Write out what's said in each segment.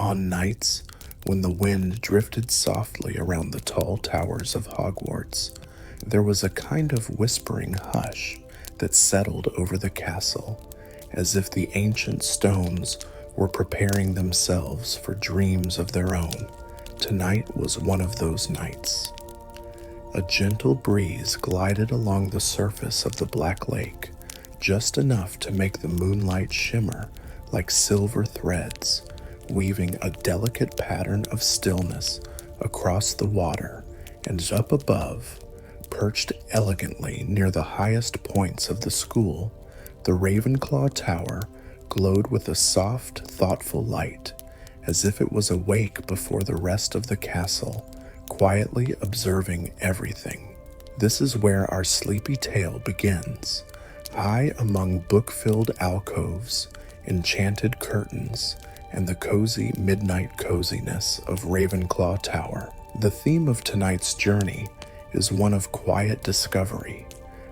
On nights when the wind drifted softly around the tall towers of Hogwarts, there was a kind of whispering hush that settled over the castle, as if the ancient stones were preparing themselves for dreams of their own. Tonight was one of those nights. A gentle breeze glided along the surface of the Black Lake, just enough to make the moonlight shimmer like silver threads, weaving a delicate pattern of stillness across the water. And up above, perched elegantly near the highest points of the school, the Ravenclaw Tower glowed with a soft, thoughtful light, as if it was awake before the rest of the castle, quietly observing everything. This is where our sleepy tale begins, high among book-filled alcoves, enchanted curtains, and the cozy midnight coziness of Ravenclaw Tower. The theme of tonight's journey is one of quiet discovery,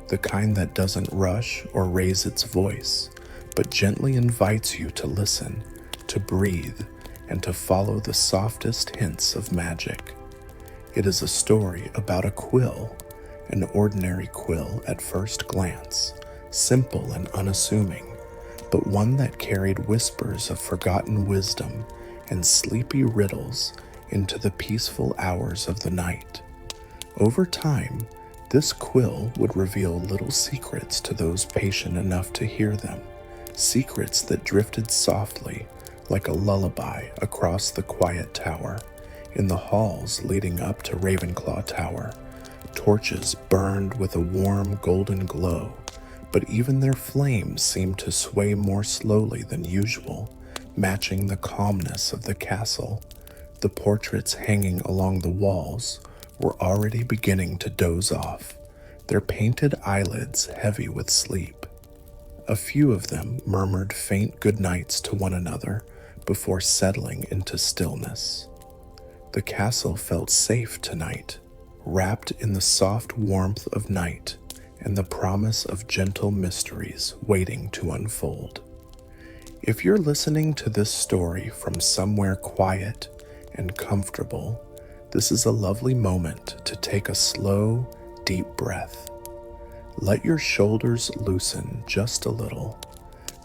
the kind that doesn't rush or raise its voice, but gently invites you to listen, to breathe, and to follow the softest hints of magic. It is a story about a quill, an ordinary quill at first glance, simple and unassuming, but one that carried whispers of forgotten wisdom and sleepy riddles into the peaceful hours of the night. Over time, this quill would reveal little secrets to those patient enough to hear them, secrets that drifted softly like a lullaby across the quiet tower. In the halls leading up to Ravenclaw Tower, torches burned with a warm golden glow, but even their flames seemed to sway more slowly than usual, matching the calmness of the castle. The portraits hanging along the walls were already beginning to doze off, their painted eyelids heavy with sleep. A few of them murmured faint goodnights to one another before settling into stillness. The castle felt safe tonight, wrapped in the soft warmth of night and the promise of gentle mysteries waiting to unfold. If you're listening to this story from somewhere quiet and comfortable, this is a lovely moment to take a slow, deep breath. Let your shoulders loosen just a little.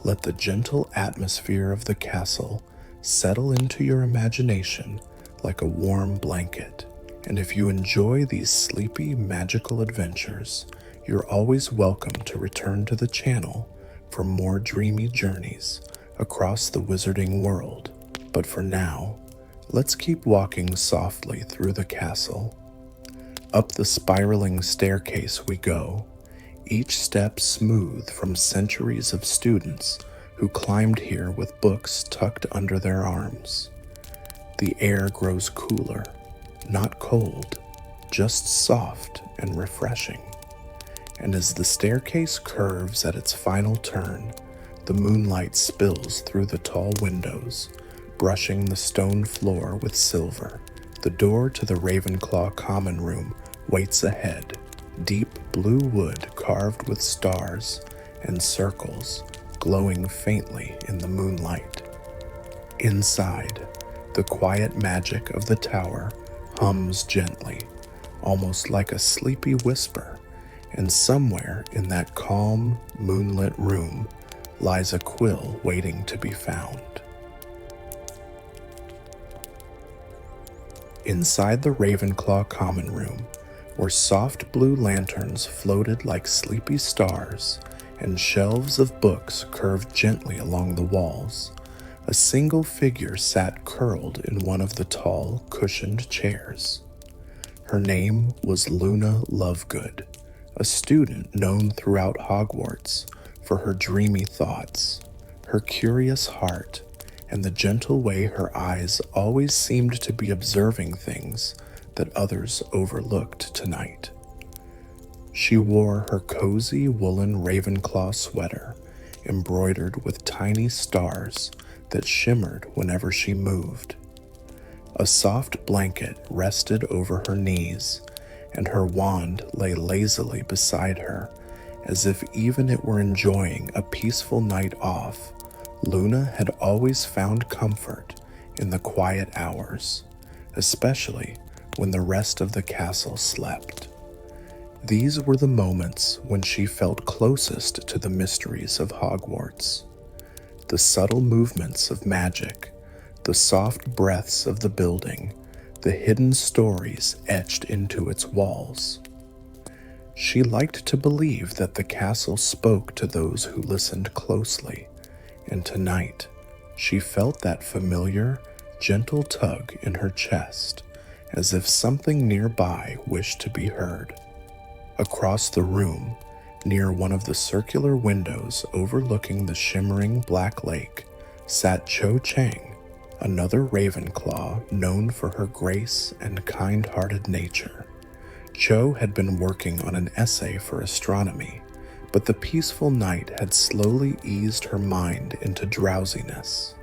Let the gentle atmosphere of the castle settle into your imagination like a warm blanket. And if you enjoy these sleepy, magical adventures, you're always welcome to return to the channel for more dreamy journeys across the wizarding world. But for now, let's keep walking softly through the castle. Up the spiraling staircase we go, each step smooth from centuries of students who climbed here with books tucked under their arms. The air grows cooler, not cold, just soft and refreshing. And as the staircase curves at its final turn, the moonlight spills through the tall windows, brushing the stone floor with silver. The door to the Ravenclaw common room waits ahead, deep blue wood carved with stars and circles glowing faintly in the moonlight. Inside, the quiet magic of the tower hums gently, almost like a sleepy whisper, and somewhere in that calm, moonlit room lies a quill waiting to be found. Inside the Ravenclaw common room, where soft blue lanterns floated like sleepy stars and shelves of books curved gently along the walls, a single figure sat curled in one of the tall, cushioned chairs. Her name was Luna Lovegood, a student known throughout Hogwarts for her dreamy thoughts, her curious heart, and the gentle way her eyes always seemed to be observing things that others overlooked tonight. She wore her cozy woolen Ravenclaw sweater, embroidered with tiny stars that shimmered whenever she moved. A soft blanket rested over her knees, and her wand lay lazily beside her, as if even it were enjoying a peaceful night off. Luna had always found comfort in the quiet hours, especially when the rest of the castle slept. These were the moments when she felt closest to the mysteries of Hogwarts. The subtle movements of magic, the soft breaths of the building, the hidden stories etched into its walls. She liked to believe that the castle spoke to those who listened closely, and tonight she felt that familiar, gentle tug in her chest, as if something nearby wished to be heard. Across the room, near one of the circular windows overlooking the shimmering black lake, sat Cho Chang, another Ravenclaw known for her grace and kind-hearted nature. Cho had been working on an essay for astronomy, but the peaceful night had slowly eased her mind into drowsiness.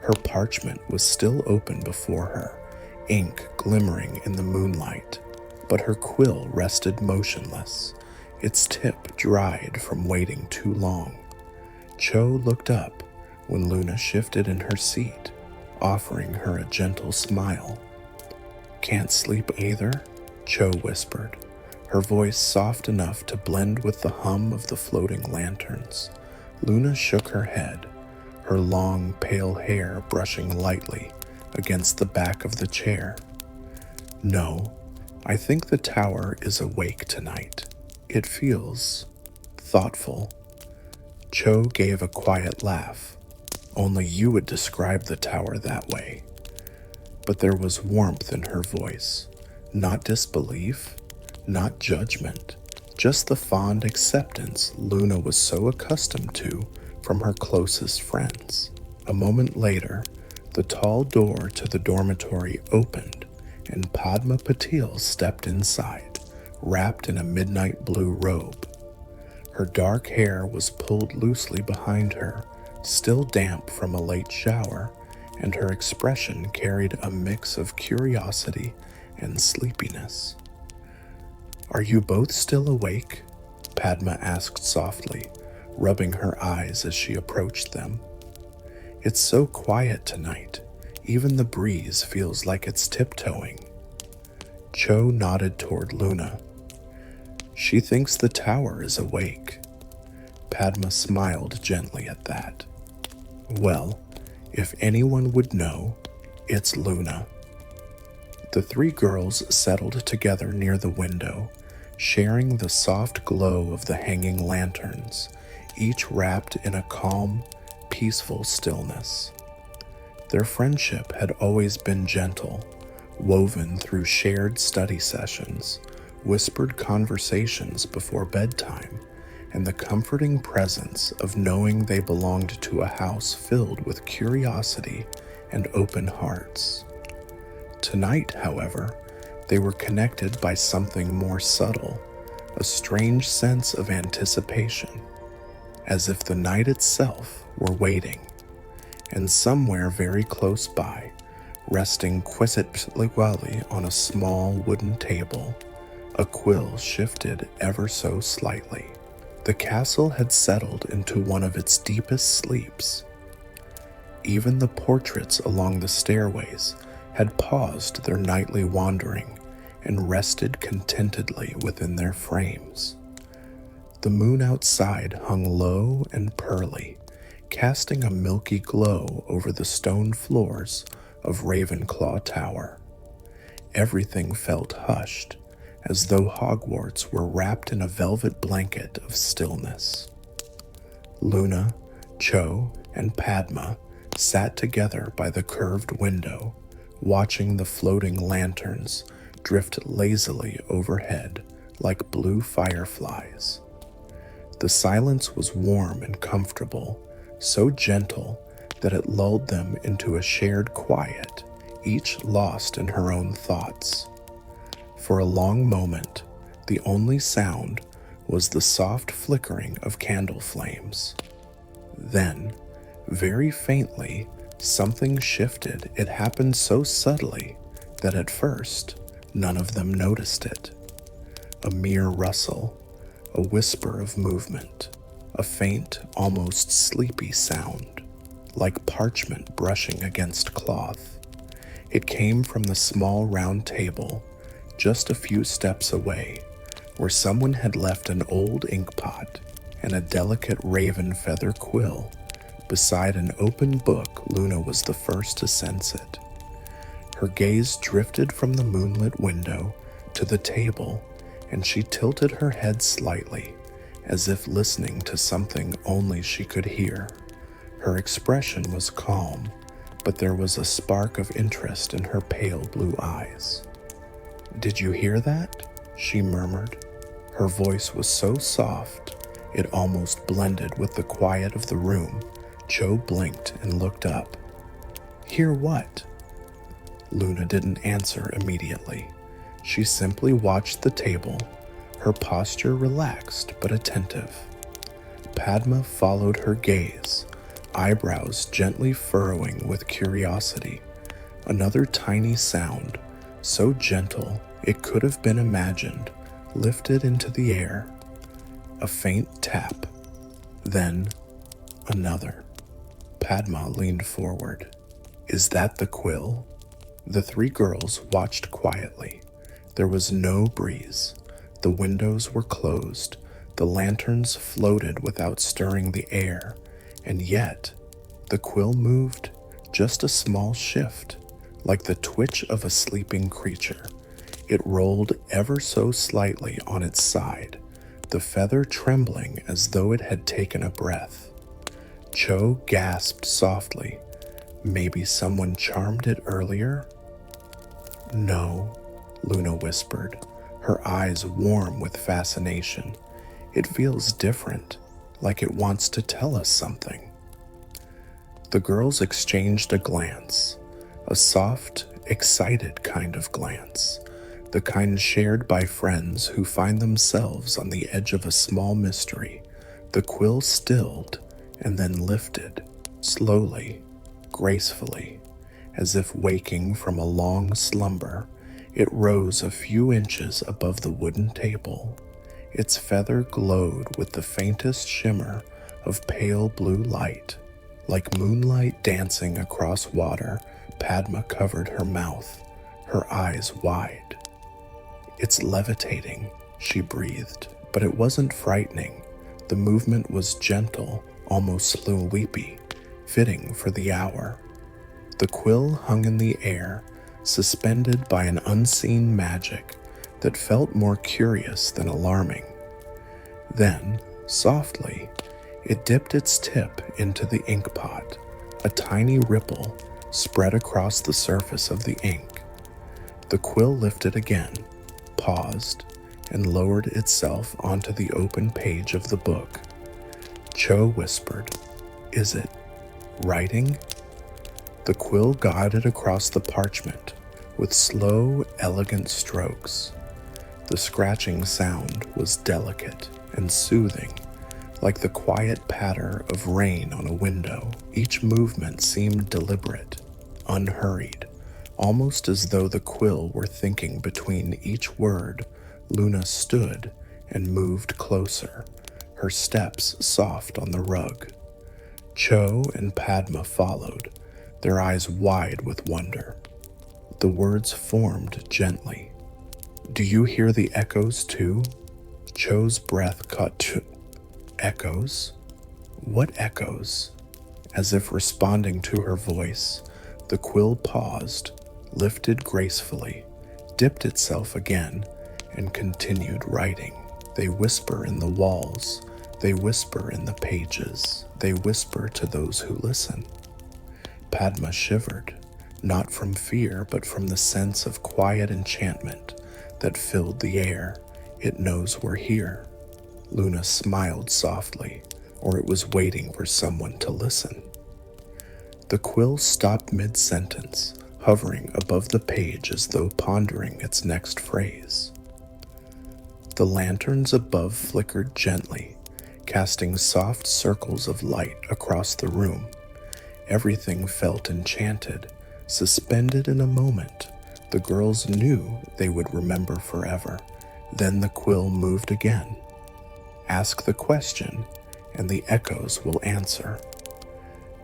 Her parchment was still open before her, ink glimmering in the moonlight, but her quill rested motionless, its tip dried from waiting too long. Cho looked up when Luna shifted in her seat, offering her a gentle smile. "Can't sleep either?" Cho whispered, her voice soft enough to blend with the hum of the floating lanterns. Luna shook her head, her long, pale hair brushing lightly against the back of the chair. "No, I think the tower is awake tonight. It feels thoughtful." Cho gave a quiet laugh. "Only you would describe the tower that way." But there was warmth in her voice. Not disbelief, not judgment, just the fond acceptance Luna was so accustomed to from her closest friends. A moment later, the tall door to the dormitory opened, and Padma Patil stepped inside, wrapped in a midnight blue robe. Her dark hair was pulled loosely behind her, still damp from a late shower, and her expression carried a mix of curiosity and sleepiness. "Are you both still awake?" Padma asked softly, rubbing her eyes as she approached them. "It's so quiet tonight, even the breeze feels like it's tiptoeing." Cho nodded toward Luna. "She thinks the tower is awake." Padma smiled gently at that. "Well, if anyone would know, it's Luna." The three girls settled together near the window, sharing the soft glow of the hanging lanterns, each wrapped in a calm, peaceful stillness. Their friendship had always been gentle, woven through shared study sessions, whispered conversations before bedtime, and the comforting presence of knowing they belonged to a house filled with curiosity and open hearts. Tonight, however, they were connected by something more subtle, a strange sense of anticipation, as if the night itself were waiting. And somewhere very close by, resting quietly on a small wooden table, a quill shifted ever so slightly. The castle had settled into one of its deepest sleeps. Even the portraits along the stairways had paused their nightly wandering and rested contentedly within their frames. The moon outside hung low and pearly, casting a milky glow over the stone floors of Ravenclaw Tower. Everything felt hushed, as though Hogwarts were wrapped in a velvet blanket of stillness. Luna, Cho, and Padma sat together by the curved window, watching the floating lanterns drift lazily overhead like blue fireflies. The silence was warm and comfortable, so gentle that it lulled them into a shared quiet, each lost in her own thoughts. For a long moment, the only sound was the soft flickering of candle flames. Then, very faintly, something shifted. It happened so subtly that at first, none of them noticed it. A mere rustle, a whisper of movement, a faint, almost sleepy sound. like parchment brushing against cloth. It came from the small round table just a few steps away, where someone had left an old inkpot and a delicate raven feather quill. Beside an open book, Luna was the first to sense it. Her gaze drifted from the moonlit window to the table, and she tilted her head slightly, as if listening to something only she could hear. Her expression was calm, but there was a spark of interest in her pale blue eyes. "Did you hear that?" she murmured. Her voice was so soft, it almost blended with the quiet of the room. Cho blinked and looked up. "Hear what?" Luna didn't answer immediately. She simply watched the table, her posture relaxed but attentive. Padma followed her gaze, eyebrows gently furrowing with curiosity. Another tiny sound, so gentle it could have been imagined, lifted into the air. A faint tap, then another. Padma leaned forward. "Is that the quill?" The three girls watched quietly. There was no breeze. The windows were closed. The lanterns floated without stirring the air. And yet, the quill moved, just a small shift, like the twitch of a sleeping creature. It rolled ever so slightly on its side, the feather trembling as though it had taken a breath. Cho gasped softly. Maybe someone charmed it earlier? "No," Luna whispered, her eyes warm with fascination. "It feels different, like it wants to tell us something." The girls exchanged a glance, a soft, excited kind of glance, the kind shared by friends who find themselves on the edge of a small mystery. The quill stilled and then lifted, slowly, gracefully, as if waking from a long slumber. It rose a few inches above the wooden table. Its feather glowed with the faintest shimmer of pale blue light. Like moonlight dancing across water, Padma covered her mouth, her eyes wide. "It's levitating," she breathed, but it wasn't frightening. The movement was gentle, almost sleepy, fitting for the hour. The quill hung in the air, suspended by an unseen magic that felt more curious than alarming. Then, softly, it dipped its tip into the inkpot. A tiny ripple spread across the surface of the ink. The quill lifted again, paused, and lowered itself onto the open page of the book. Cho whispered, "Is it writing?" The quill guided across the parchment with slow, elegant strokes. The scratching sound was delicate and soothing, like the quiet patter of rain on a window. Each movement seemed deliberate, unhurried, almost as though the quill were thinking between each word. Luna stood and moved closer, her steps soft on the rug. Cho and Padma followed, their eyes wide with wonder. The words formed gently. "Do you hear the echoes too?" Cho's breath caught. Echoes? What echoes? As if responding to her voice, the quill paused, lifted gracefully, dipped itself again, and continued writing. They whisper in the walls, they whisper in the pages, they whisper to those who listen. Padma shivered, not from fear, but from the sense of quiet enchantment that filled the air. It knows we're here. Luna smiled softly, or it was waiting for someone to listen. The quill stopped mid-sentence, hovering above the page as though pondering its next phrase. The lanterns above flickered gently, casting soft circles of light across the room. Everything felt enchanted, suspended in a moment. The girls knew they would remember forever. Then the quill moved again. "Ask the question, and the echoes will answer."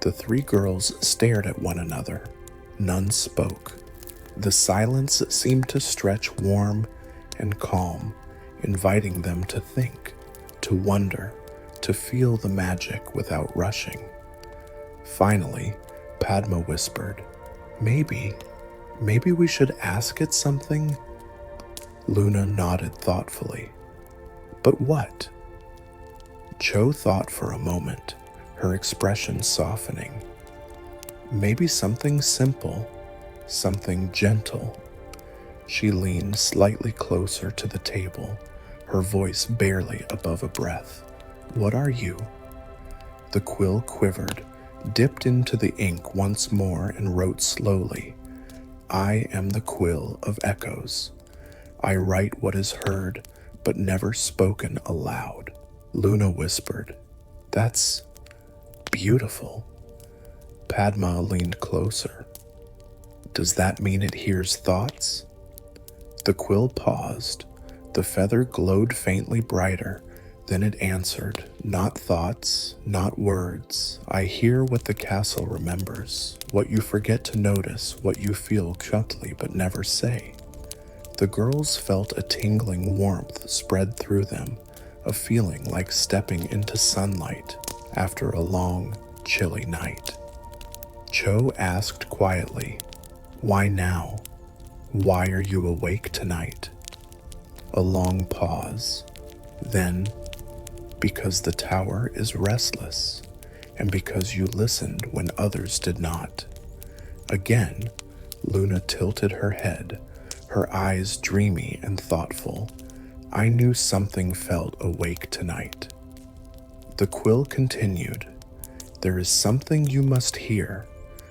The three girls stared at one another. None spoke. The silence seemed to stretch warm and calm, inviting them to think, to wonder, to feel the magic without rushing. Finally, Padma whispered, Maybe we should ask it something?" Luna nodded thoughtfully. "But what?" Cho thought for a moment, her expression softening. "Maybe something simple, something gentle." She leaned slightly closer to the table, her voice barely above a breath. "What are you?" The quill quivered, dipped into the ink once more, and wrote slowly, "I am the Quill of Echoes. I write what is heard, but never spoken aloud." Luna whispered, "That's beautiful." Padma leaned closer. "Does that mean it hears thoughts?" The quill paused. The feather glowed faintly brighter. Then it answered, "Not thoughts, not words. I hear what the castle remembers, what you forget to notice, what you feel subtly but never say." The girls felt a tingling warmth spread through them, a feeling like stepping into sunlight after a long, chilly night. Cho asked quietly, "Why now? Why are you awake tonight?" A long pause. Then, "Because the tower is restless, and because you listened when others did not." Again, Luna tilted her head, her eyes dreamy and thoughtful. "I knew something felt awake tonight." The quill continued, "There is something you must hear,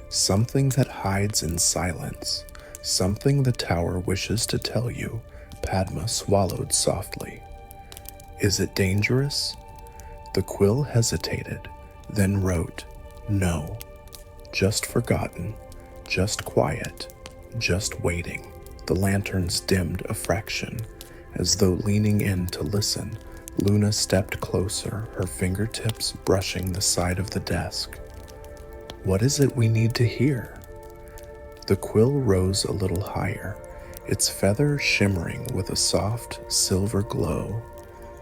something that hides in silence, something the tower wishes to tell you." Padma swallowed softly. "Is it dangerous?" The quill hesitated, then wrote, "No, just forgotten, just quiet, just waiting." The lanterns dimmed a fraction. As though leaning in to listen, Luna stepped closer, her fingertips brushing the side of the desk. "What is it we need to hear?" The quill rose a little higher, its feather shimmering with a soft silver glow.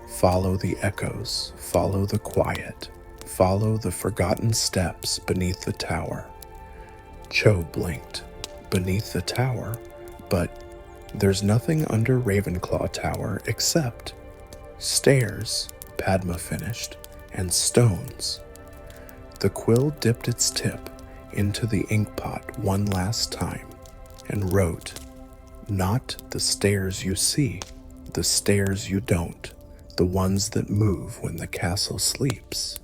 "Follow the echoes, follow the quiet, follow the forgotten steps beneath the tower." Cho blinked. "Beneath the tower? But there's nothing under Ravenclaw Tower except stairs," Padma finished, "and stones." The quill dipped its tip into the inkpot one last time and wrote, "Not the stairs you see, the stairs you don't, the ones that move when the castle sleeps."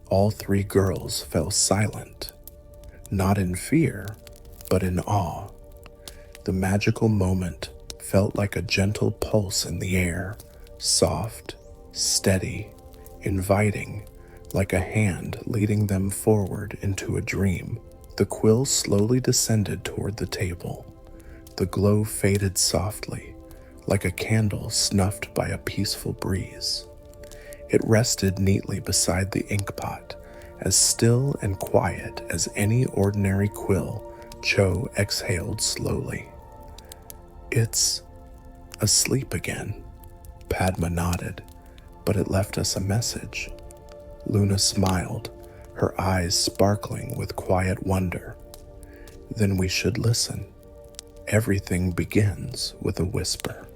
All three girls fell silent, not in fear, but in awe. The magical moment felt like a gentle pulse in the air, soft, steady, inviting, like a hand leading them forward into a dream. The quill slowly descended toward the table. The glow faded softly, like a candle snuffed by a peaceful breeze. It rested neatly beside the inkpot, as still and quiet as any ordinary quill. Cho exhaled slowly. "It's asleep again." Padma nodded, "But it left us a message." Luna smiled, her eyes sparkling with quiet wonder. "Then we should listen. Everything begins with a whisper."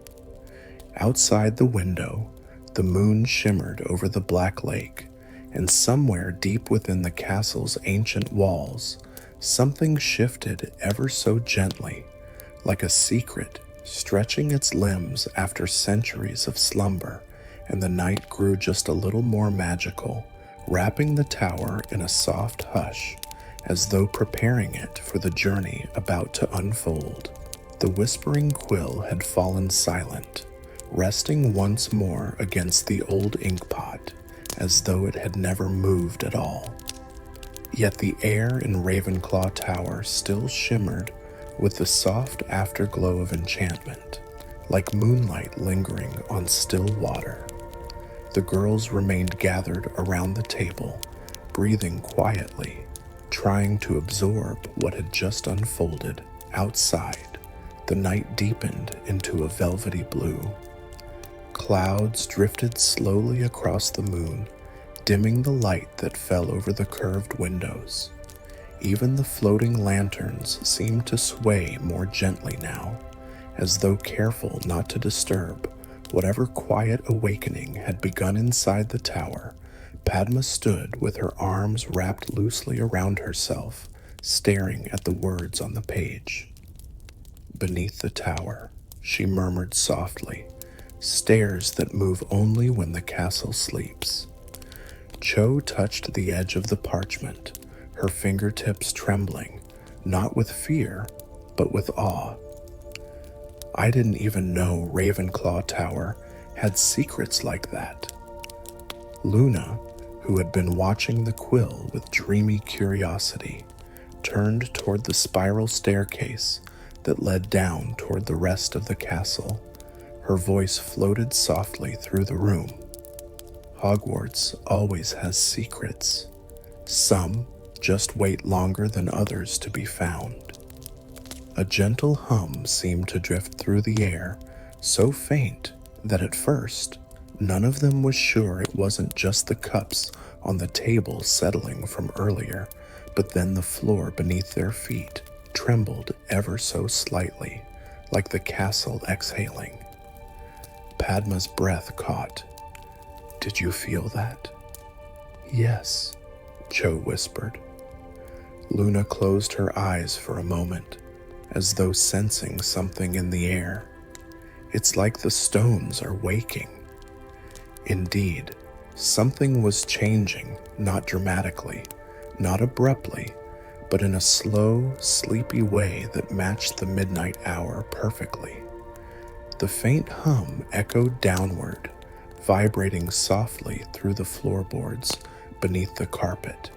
Outside the window, the moon shimmered over the black lake, and somewhere deep within the castle's ancient walls, something shifted ever so gently, like a secret stretching its limbs after centuries of slumber, and the night grew just a little more magical, wrapping the tower in a soft hush, as though preparing it for the journey about to unfold. The Whispering Quill had fallen silent, resting once more against the old inkpot, as though it had never moved at all. Yet the air in Ravenclaw Tower still shimmered with the soft afterglow of enchantment, like moonlight lingering on still water. The girls remained gathered around the table, breathing quietly, trying to absorb what had just unfolded. Outside, the night deepened into a velvety blue. Clouds drifted slowly across the moon, dimming the light that fell over the curved windows. Even the floating lanterns seemed to sway more gently now, as though careful not to disturb whatever quiet awakening had begun inside the tower. Padma stood with her arms wrapped loosely around herself, staring at the words on the page. "Beneath the tower," she murmured softly, "stairs that move only when the castle sleeps." Cho touched the edge of the parchment, her fingertips trembling, not with fear, but with awe. "I didn't even know Ravenclaw Tower had secrets like that." Luna, who had been watching the quill with dreamy curiosity, turned toward the spiral staircase that led down toward the rest of the castle. Her voice floated softly through the room. "Hogwarts always has secrets. Some just wait longer than others to be found." A gentle hum seemed to drift through the air, so faint that at first none of them was sure it wasn't just the cups on the table settling from earlier, but then the floor beneath their feet trembled ever so slightly, like the castle exhaling. Padma's breath caught. "Did you feel that?" "Yes," Cho whispered. Luna closed her eyes for a moment, as though sensing something in the air. "It's like the stones are waking." Indeed, something was changing, not dramatically, not abruptly, but in a slow, sleepy way that matched the midnight hour perfectly. The faint hum echoed downward, vibrating softly through the floorboards beneath the carpet.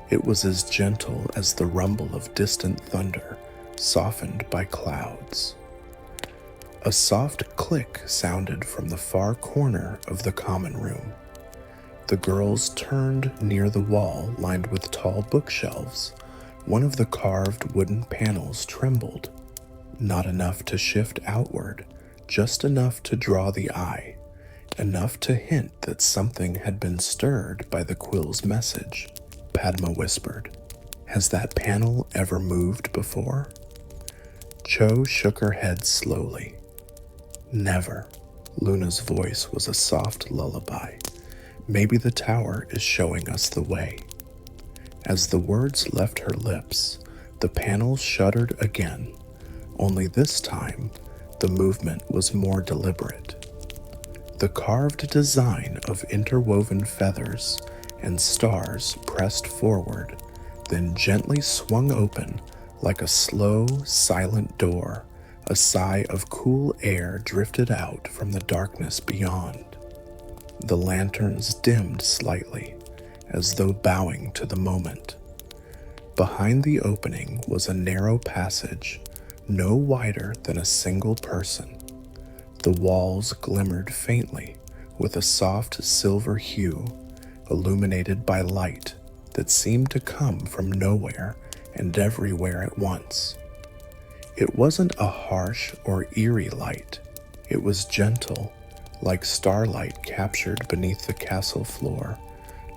It was as gentle as the rumble of distant thunder, softened by clouds. A soft click sounded from the far corner of the common room. The girls turned near the wall lined with tall bookshelves. One of the carved wooden panels trembled, not enough to shift outward, just enough to draw the eye, enough to hint that something had been stirred by the quill's message. Padma whispered, "Has that panel ever moved before?" Cho shook her head slowly. "Never." Luna's voice was a soft lullaby. "Maybe the tower is showing us the way." As the words left her lips, the panel shuddered again, only this time the movement was more deliberate. The carved design of interwoven feathers and stars pressed forward, then gently swung open like a slow, silent door. A sigh of cool air drifted out from the darkness beyond. The lanterns dimmed slightly, as though bowing to the moment. Behind the opening was a narrow passage, no wider than a single person. The walls glimmered faintly with a soft silver hue, illuminated by light that seemed to come from nowhere and everywhere at once. It wasn't a harsh or eerie light. It was gentle, like starlight captured beneath the castle floor.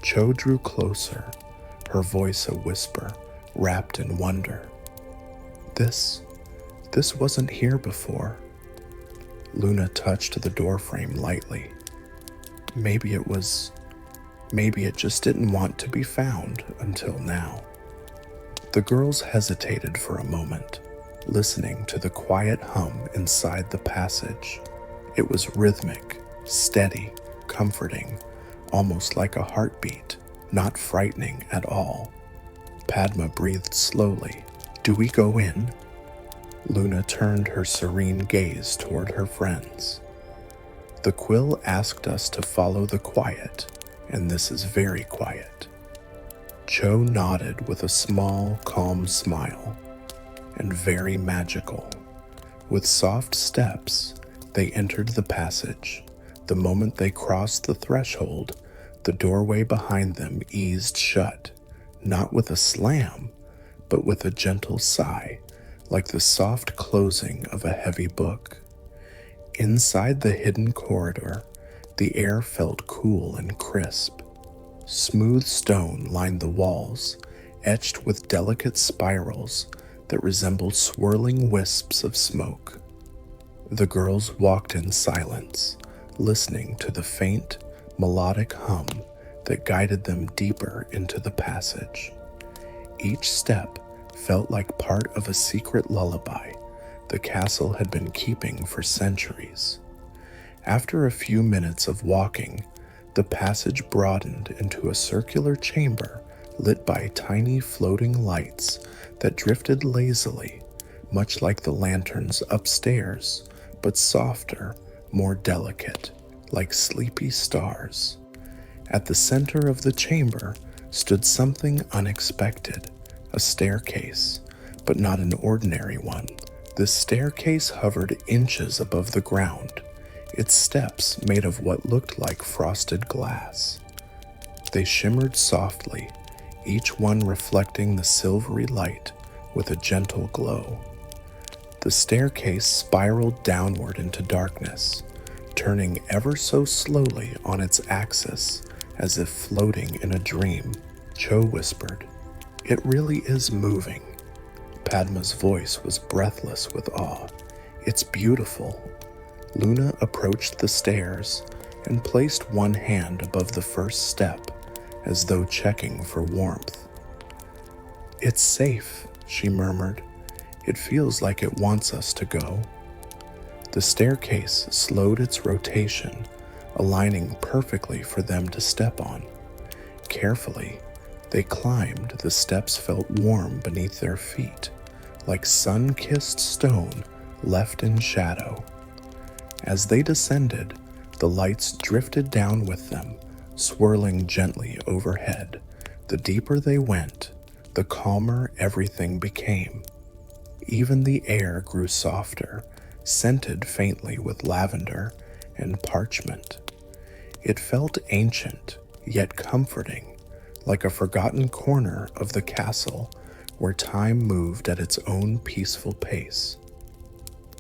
Cho drew closer, her voice a whisper, wrapped in wonder. This wasn't here before." Luna touched the doorframe lightly. Maybe it just didn't want to be found until now." The girls hesitated for a moment, listening to the quiet hum inside the passage. It was rhythmic, steady, comforting, almost like a heartbeat, not frightening at all. Padma breathed slowly. "Do we go in?" Luna turned her serene gaze toward her friends. "The quill asked us to follow the quiet, and this is very quiet." Cho nodded with a small, calm smile. "And very magical." With soft steps, they entered the passage. The moment they crossed the threshold, The doorway behind them eased shut, not with a slam, but with a gentle sigh, like the soft closing of a heavy book. Inside the hidden corridor, the air felt cool and crisp. Smooth stone lined the walls, etched with delicate spirals that resembled swirling wisps of smoke. The girls walked in silence, listening to the faint, melodic hum that guided them deeper into the passage. Each step felt like part of a secret lullaby the castle had been keeping for centuries. After a few minutes of walking, the passage broadened into a circular chamber lit by tiny floating lights that drifted lazily, much like the lanterns upstairs, but softer, more delicate, like sleepy stars. At the center of the chamber stood something unexpected, a staircase, but not an ordinary one. The staircase hovered inches above the ground, its steps made of what looked like frosted glass. They shimmered softly, each one reflecting the silvery light with a gentle glow. The staircase spiraled downward into darkness, turning ever so slowly on its axis as if floating in a dream. Cho whispered, "It really is moving." Padma's voice was breathless with awe. "It's beautiful." Luna approached the stairs and placed one hand above the first step, as though checking for warmth. "It's safe," she murmured. "It feels like it wants us to go." The staircase slowed its rotation, aligning perfectly for them to step on. Carefully, they climbed. The steps felt warm beneath their feet, like sun-kissed stone left in shadow. As they descended, the lights drifted down with them, swirling gently overhead. The deeper they went, the calmer everything became. Even the air grew softer, scented faintly with lavender and parchment. It felt ancient, yet comforting, like a forgotten corner of the castle where time moved at its own peaceful pace.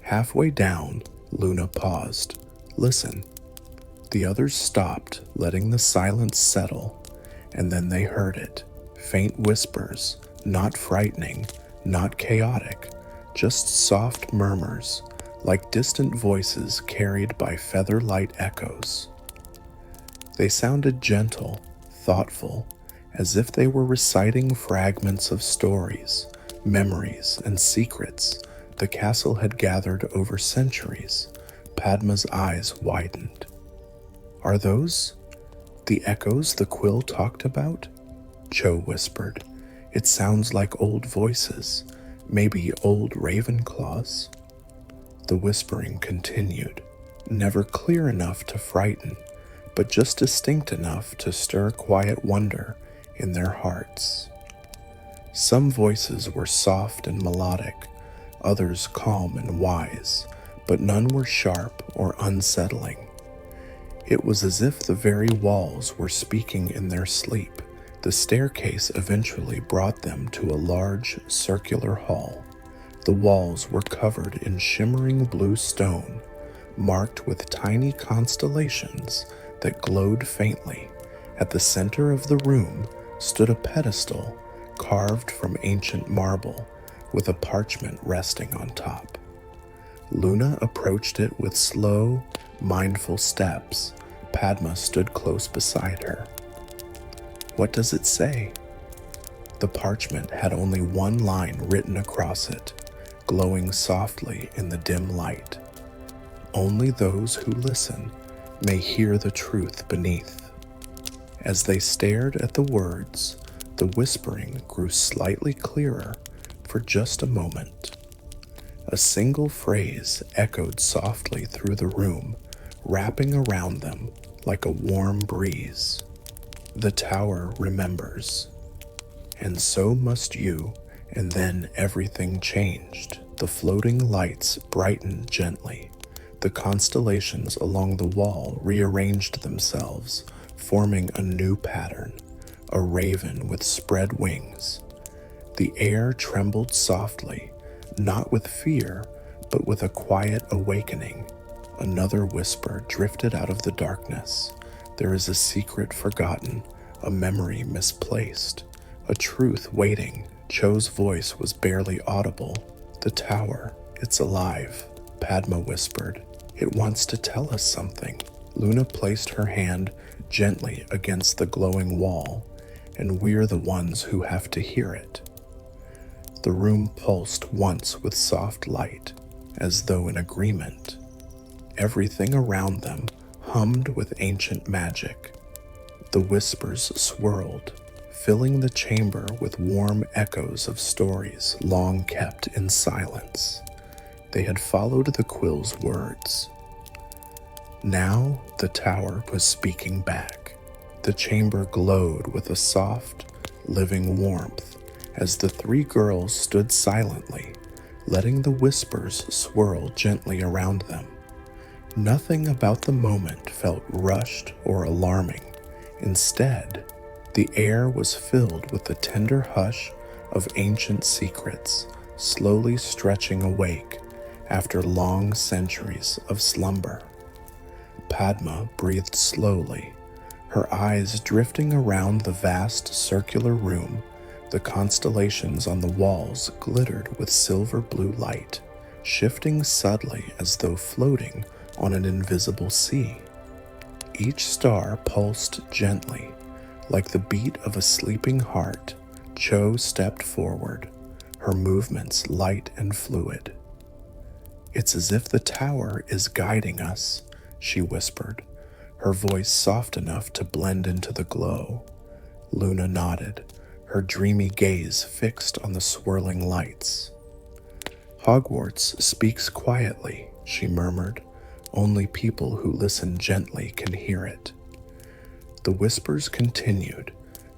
Halfway down, Luna paused. "Listen." The others stopped, letting the silence settle, and then they heard it. Faint whispers, not frightening, not chaotic, just soft murmurs, like distant voices carried by feather-light echoes. They sounded gentle, thoughtful, as if they were reciting fragments of stories, memories, and secrets the castle had gathered over centuries. Padma's eyes widened. "Are those the echoes the quill talked about?" Cho whispered. "It sounds like old voices, maybe old Ravenclaws." The whispering continued, never clear enough to frighten, but just distinct enough to stir quiet wonder in their hearts. Some voices were soft and melodic, others calm and wise, but none were sharp or unsettling. It was as if the very walls were speaking in their sleep. The staircase eventually brought them to a large, circular hall. The walls were covered in shimmering blue stone, marked with tiny constellations that glowed faintly. At the center of the room stood a pedestal carved from ancient marble, with a parchment resting on top. Luna approached it with slow, mindful steps. Padma stood close beside her. "What does it say?" The parchment had only one line written across it, glowing softly in the dim light. "Only those who listen may hear the truth beneath." As they stared at the words, the whispering grew slightly clearer for just a moment. A single phrase echoed softly through the room, wrapping around them like a warm breeze. "The tower remembers. And so must you." And then everything changed. The floating lights brightened gently. The constellations along the wall rearranged themselves, forming a new pattern, a raven with spread wings. The air trembled softly, not with fear, but with a quiet awakening. Another whisper drifted out of the darkness. There is a secret forgotten, a memory misplaced, a truth waiting. Cho's voice was barely audible. The tower, it's alive, Padma whispered. It wants to tell us something. Luna placed her hand gently against the glowing wall, and we're the ones who have to hear it. The room pulsed once with soft light, as though in agreement. Everything around them hummed with ancient magic. The whispers swirled, filling the chamber with warm echoes of stories long kept in silence. They had followed the quill's words. Now the tower was speaking back. The chamber glowed with a soft, living warmth as the three girls stood silently, letting the whispers swirl gently around them. Nothing about the moment felt rushed or alarming. Instead, the air was filled with the tender hush of ancient secrets, slowly stretching awake after long centuries of slumber. Padma breathed slowly, her eyes drifting around the vast circular room. The constellations on the walls glittered with silver blue light, shifting subtly as though floating on an invisible sea. Each star pulsed gently, like the beat of a sleeping heart. Cho stepped forward, her movements light and fluid. It's as if the tower is guiding us, she whispered, her voice soft enough to blend into the glow. Luna nodded, her dreamy gaze fixed on the swirling lights. Hogwarts speaks quietly, she murmured. Only people who listen gently can hear it. The whispers continued,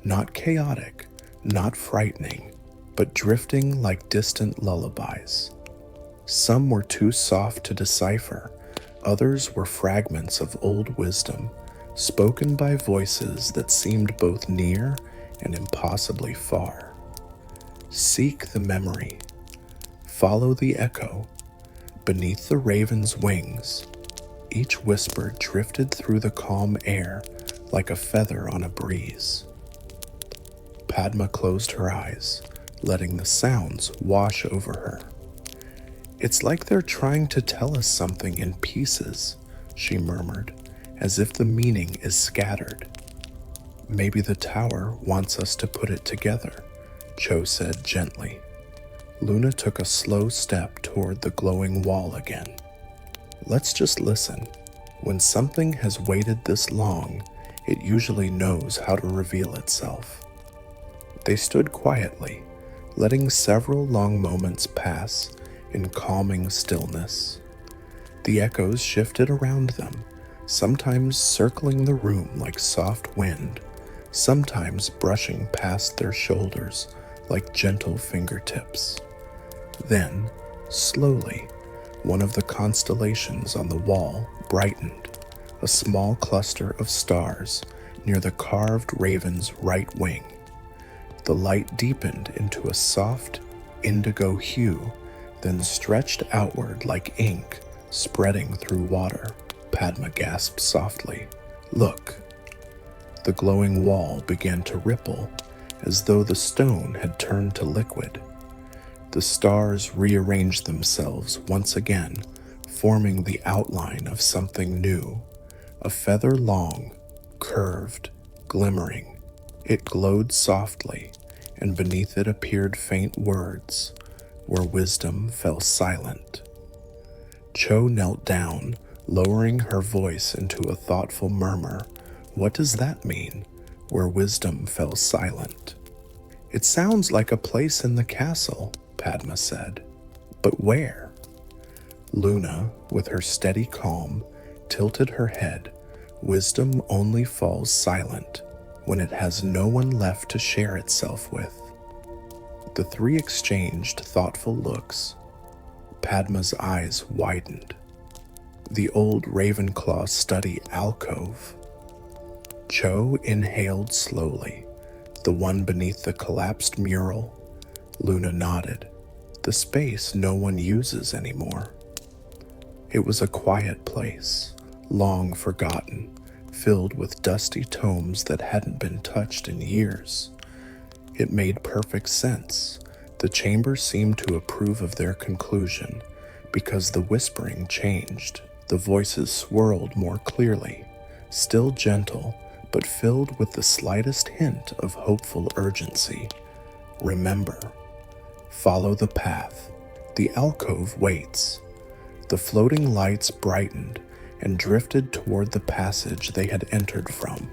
not chaotic, not frightening, but drifting like distant lullabies. Some were too soft to decipher, others were fragments of old wisdom, spoken by voices that seemed both near and impossibly far. Seek the memory. Follow the echo. Beneath the raven's wings, each whisper drifted through the calm air like a feather on a breeze. Padma closed her eyes, letting the sounds wash over her. It's like they're trying to tell us something in pieces, she murmured, as if the meaning is scattered. Maybe the tower wants us to put it together, Cho said gently. Luna took a slow step toward the glowing wall again. Let's just listen. When something has waited this long, it usually knows how to reveal itself. They stood quietly, letting several long moments pass in calming stillness. The echoes shifted around them, sometimes circling the room like soft wind, sometimes brushing past their shoulders like gentle fingertips. Then, slowly, one of the constellations on the wall brightened, a small cluster of stars near the carved raven's right wing. The light deepened into a soft, indigo hue, then stretched outward like ink spreading through water. Padma gasped softly. Look. The glowing wall began to ripple, as though the stone had turned to liquid. The stars rearranged themselves once again, forming the outline of something new, a feather long, curved, glimmering. It glowed softly, and beneath it appeared faint words, where wisdom fell silent. Cho knelt down, lowering her voice into a thoughtful murmur. What does that mean, where wisdom fell silent? It sounds like a place in the castle, Padma said. But where? Luna, with her steady calm, tilted her head. Wisdom only falls silent when it has no one left to share itself with. The three exchanged thoughtful looks. Padma's eyes widened. The old Ravenclaw study alcove. Cho inhaled slowly, the one beneath the collapsed mural. Luna nodded. The space no one uses anymore. It was a quiet place, long forgotten, filled with dusty tomes that hadn't been touched in years. It made perfect sense. The chamber seemed to approve of their conclusion, because the whispering changed. The voices swirled more clearly, still gentle, but filled with the slightest hint of hopeful urgency. Remember, follow the path. The alcove waits. The floating lights brightened and drifted toward the passage they had entered from,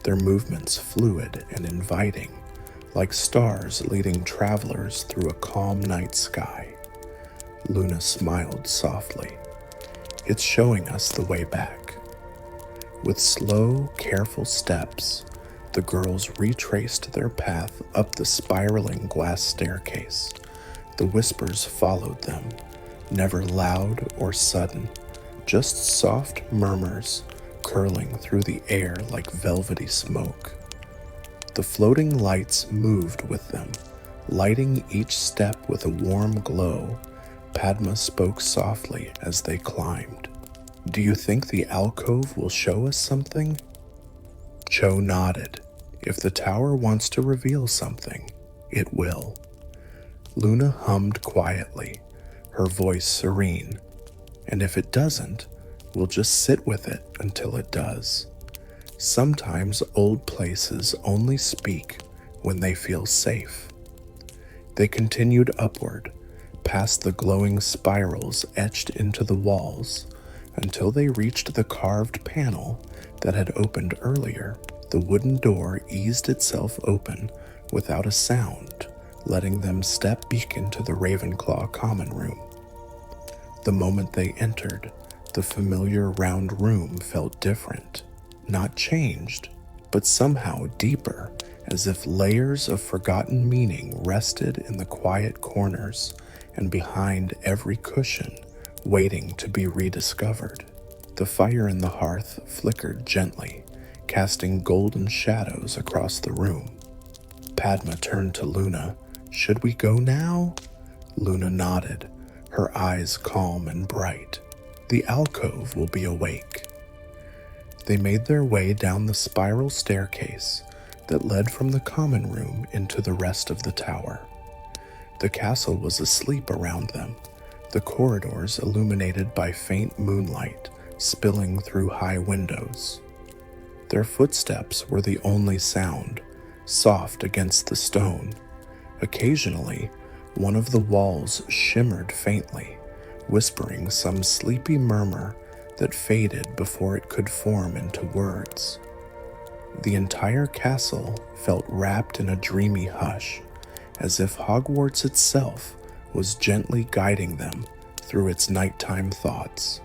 their movements fluid and inviting, like stars leading travelers through a calm night sky. Luna smiled softly. It's showing us the way back. With slow, careful steps, the girls retraced their path up the spiraling glass staircase. The whispers followed them, never loud or sudden, just soft murmurs curling through the air like velvety smoke. The floating lights moved with them, lighting each step with a warm glow. Padma spoke softly as they climbed. Do you think the alcove will show us something? Cho nodded. If the tower wants to reveal something, it will. Luna hummed quietly, her voice serene. And if it doesn't, we'll just sit with it until it does. Sometimes old places only speak when they feel safe. They continued upward, past the glowing spirals etched into the walls, until they reached the carved panel that had opened earlier. The wooden door eased itself open without a sound, letting them step back into the Ravenclaw common room. The moment they entered, the familiar round room felt different, not changed, but somehow deeper, as if layers of forgotten meaning rested in the quiet corners and behind every cushion, waiting to be rediscovered. The fire in the hearth flickered gently, casting golden shadows across the room. Padma turned to Luna. Should we go now? Luna nodded, her eyes calm and bright. The alcove will be awake. They made their way down the spiral staircase that led from the common room into the rest of the tower. The castle was asleep around them, the corridors illuminated by faint moonlight spilling through high windows. Their footsteps were the only sound, soft against the stone. Occasionally, one of the walls shimmered faintly, whispering some sleepy murmur that faded before it could form into words. The entire castle felt wrapped in a dreamy hush, as if Hogwarts itself was gently guiding them through its nighttime thoughts.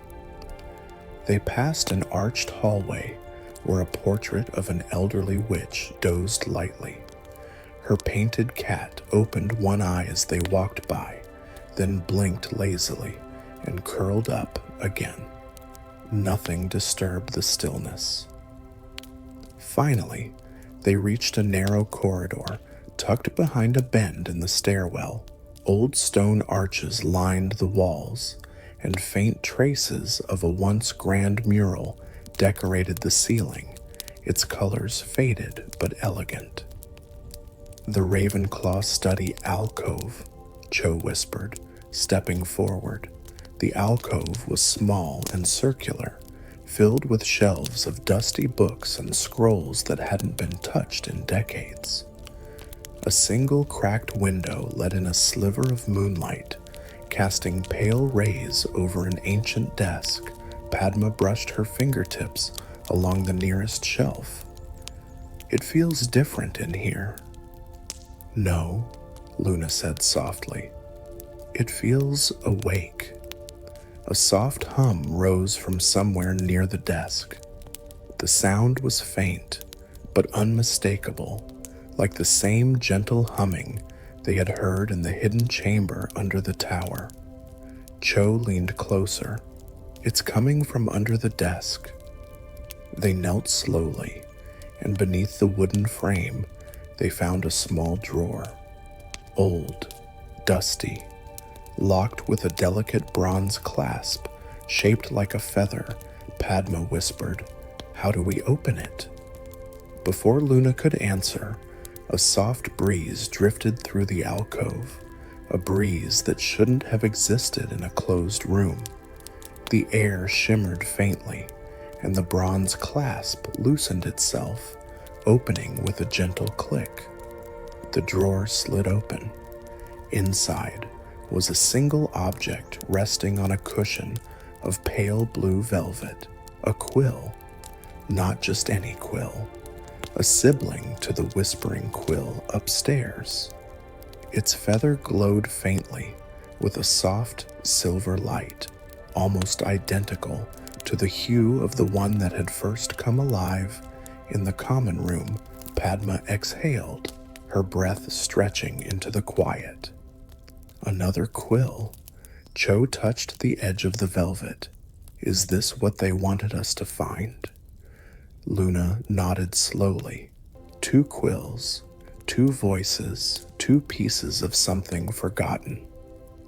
They passed an arched hallway where a portrait of an elderly witch dozed lightly. Her painted cat opened one eye as they walked by, then blinked lazily and curled up again. Nothing disturbed the stillness. Finally, they reached a narrow corridor tucked behind a bend in the stairwell. Old stone arches lined the walls, and faint traces of a once grand mural decorated the ceiling, its colors faded but elegant. The Ravenclaw study alcove, Cho whispered, stepping forward. The alcove was small and circular, filled with shelves of dusty books and scrolls that hadn't been touched in decades. A single cracked window let in a sliver of moonlight, casting pale rays over an ancient desk. Padma brushed her fingertips along the nearest shelf. It feels different in here. No, Luna said softly. It feels awake. A soft hum rose from somewhere near the desk. The sound was faint, but unmistakable, like the same gentle humming they had heard in the hidden chamber under the tower. Cho leaned closer. It's coming from under the desk. They knelt slowly, and beneath the wooden frame, they found a small drawer. Old, dusty, locked with a delicate bronze clasp shaped like a feather. Padma whispered, "How do we open it?" Before Luna could answer, a soft breeze drifted through the alcove, a breeze that shouldn't have existed in a closed room. The air shimmered faintly, and the bronze clasp loosened itself, opening with a gentle click. The drawer slid open. Inside was a single object resting on a cushion of pale blue velvet, a quill. Not just any quill, a sibling to the Whispering Quill upstairs. Its feather glowed faintly with a soft silver light, almost identical to the hue of the one that had first come alive in the common room. Padma exhaled, her breath stretching into the quiet. Another quill. Cho touched the edge of the velvet. Is this what they wanted us to find? Luna nodded slowly. 2 quills, 2 voices, 2 pieces of something forgotten.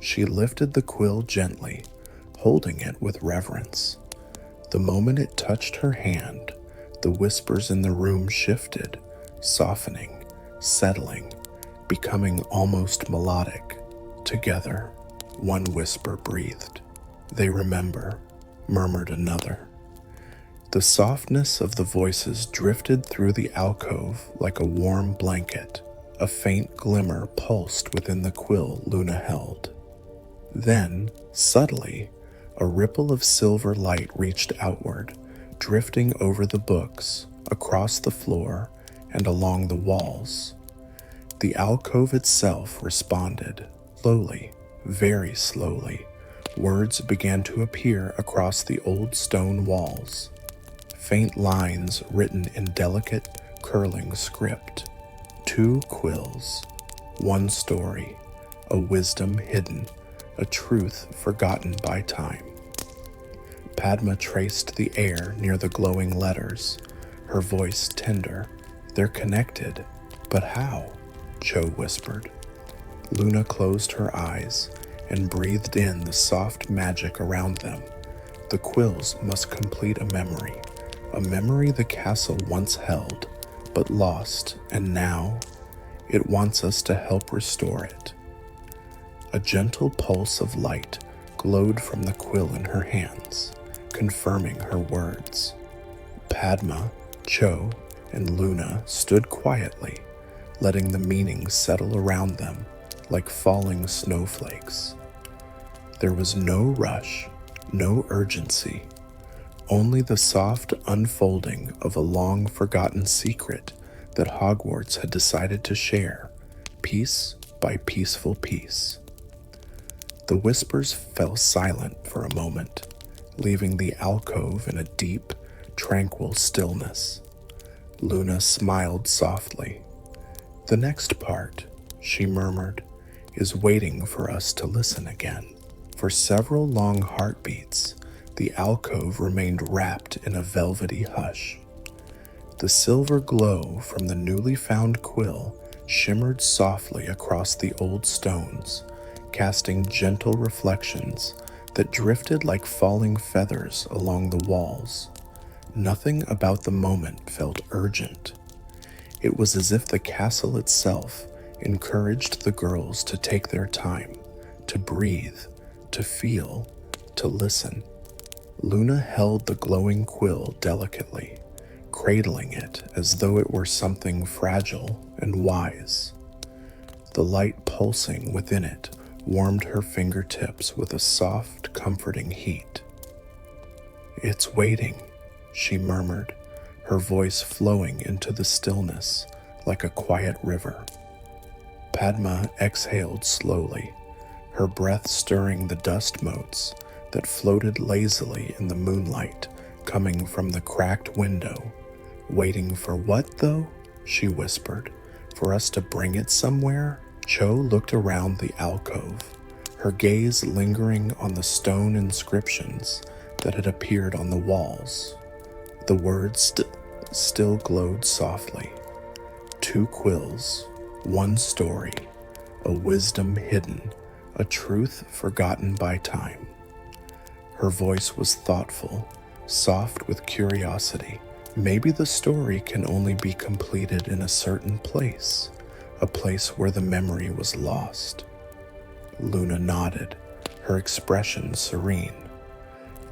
She lifted the quill gently, holding it with reverence. The moment it touched her hand, the whispers in the room shifted, softening, settling, becoming almost melodic. Together, one whisper breathed. "They remember," murmured another. The softness of the voices drifted through the alcove like a warm blanket. A faint glimmer pulsed within the quill Luna held. Then, subtly, a ripple of silver light reached outward, drifting over the books, across the floor, and along the walls. The alcove itself responded. Slowly, very slowly, words began to appear across the old stone walls. Faint lines written in delicate, curling script. 2 quills, 1 story, a wisdom hidden, a truth forgotten by time. Padma traced the air near the glowing letters, her voice tender. "They're connected, but how?" Cho whispered. Luna closed her eyes and breathed in the soft magic around them. The quills must complete a memory the castle once held, but lost, and now it wants us to help restore it. A gentle pulse of light glowed from the quill in her hands, confirming her words. Padma, Cho, and Luna stood quietly, letting the meaning settle around them like falling snowflakes. There was no rush, no urgency, only the soft unfolding of a long-forgotten secret that Hogwarts had decided to share, piece by peaceful piece. The whispers fell silent for a moment, leaving the alcove in a deep, tranquil stillness. Luna smiled softly. "The next part," she murmured, "is waiting for us to listen again." For several long heartbeats, the alcove remained wrapped in a velvety hush. The silver glow from the newly found quill shimmered softly across the old stones, casting gentle reflections that drifted like falling feathers along the walls. Nothing about the moment felt urgent. It was as if the castle itself encouraged the girls to take their time, to breathe, to feel, to listen. Luna held the glowing quill delicately, cradling it as though it were something fragile and wise. The light pulsing within it warmed her fingertips with a soft, comforting heat. "It's waiting," she murmured, her voice flowing into the stillness like a quiet river. Padma exhaled slowly, her breath stirring the dust motes that floated lazily in the moonlight coming from the cracked window. "Waiting for what, though?" she whispered. "For us to bring it somewhere?" Cho looked around the alcove, her gaze lingering on the stone inscriptions that had appeared on the walls. The words still glowed softly. 2 quills, 1 story, a wisdom hidden, a truth forgotten by time. Her voice was thoughtful, soft with curiosity. Maybe the story can only be completed in a certain place, a place where the memory was lost. Luna nodded, her expression serene.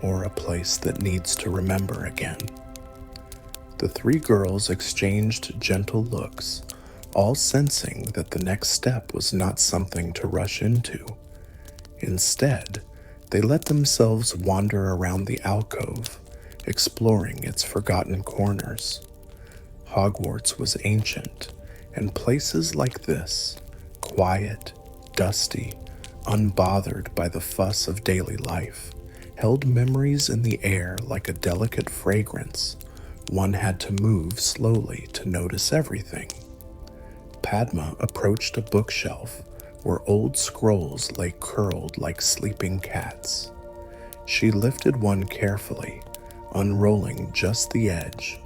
Or a place that needs to remember again. The 3 girls exchanged gentle looks, all sensing that the next step was not something to rush into. Instead, they let themselves wander around the alcove, exploring its forgotten corners. Hogwarts was ancient, and places like this, quiet, dusty, unbothered by the fuss of daily life, held memories in the air like a delicate fragrance. One had to move slowly to notice everything. Padma approached a bookshelf where old scrolls lay curled like sleeping cats. She lifted one carefully, unrolling just the edge.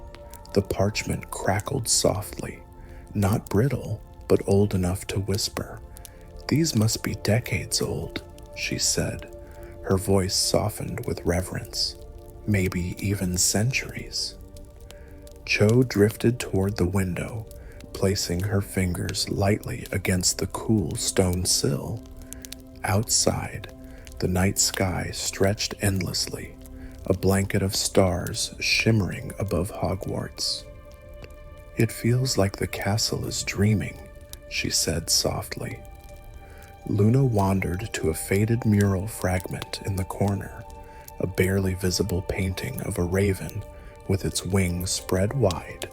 The parchment crackled softly, not brittle, but old enough to whisper. "These must be decades old," she said, her voice softened with reverence. "Maybe even centuries." Cho drifted toward the window, placing her fingers lightly against the cool stone sill. Outside, the night sky stretched endlessly, a blanket of stars shimmering above Hogwarts. "It feels like the castle is dreaming," she said softly. Luna wandered to a faded mural fragment in the corner, a barely visible painting of a raven with its wings spread wide.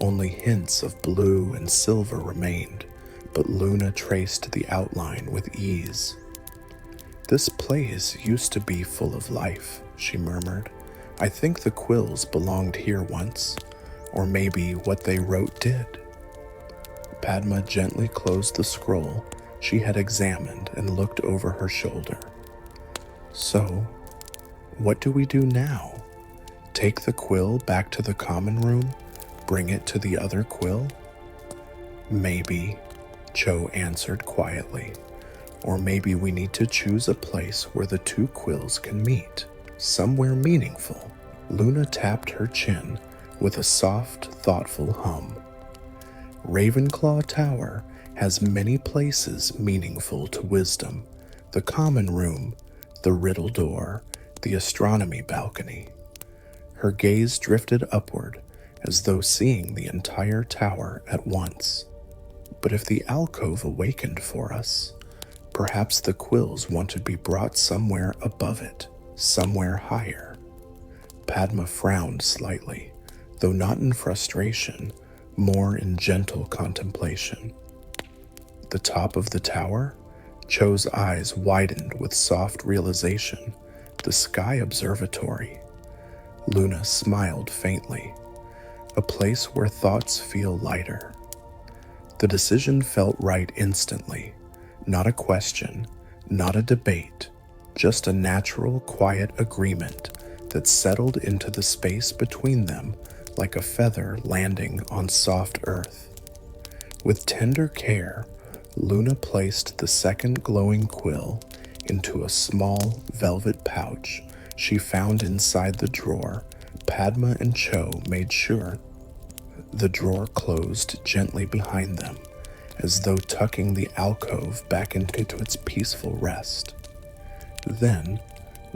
Only hints of blue and silver remained, but Luna traced the outline with ease. "This place used to be full of life," she murmured. "I think the quills belonged here once, or maybe what they wrote did." Padma gently closed the scroll she had examined and looked over her shoulder. "So, what do we do now? Take the quill back to the common room? Bring it to the other quill?" "Maybe," Cho answered quietly. "Or maybe we need to choose a place where the 2 quills can meet. Somewhere meaningful." Luna tapped her chin with a soft, thoughtful hum. "Ravenclaw Tower has many places meaningful to wisdom. The common room, the riddle door, the astronomy balcony." Her gaze drifted upward, as though seeing the entire tower at once. "But if the alcove awakened for us, perhaps the quills want to be brought somewhere above it, somewhere higher." Padma frowned slightly, though not in frustration, more in gentle contemplation. "The top of the tower?" Cho's eyes widened with soft realization. "The sky observatory." Luna smiled faintly. "A place where thoughts feel lighter." The decision felt right instantly. Not a question, not a debate, just a natural, quiet agreement that settled into the space between them like a feather landing on soft earth. With tender care, Luna placed the second glowing quill into a small velvet pouch she found inside the drawer. Padma and Cho made sure the drawer closed gently behind them, as though tucking the alcove back into its peaceful rest. Then,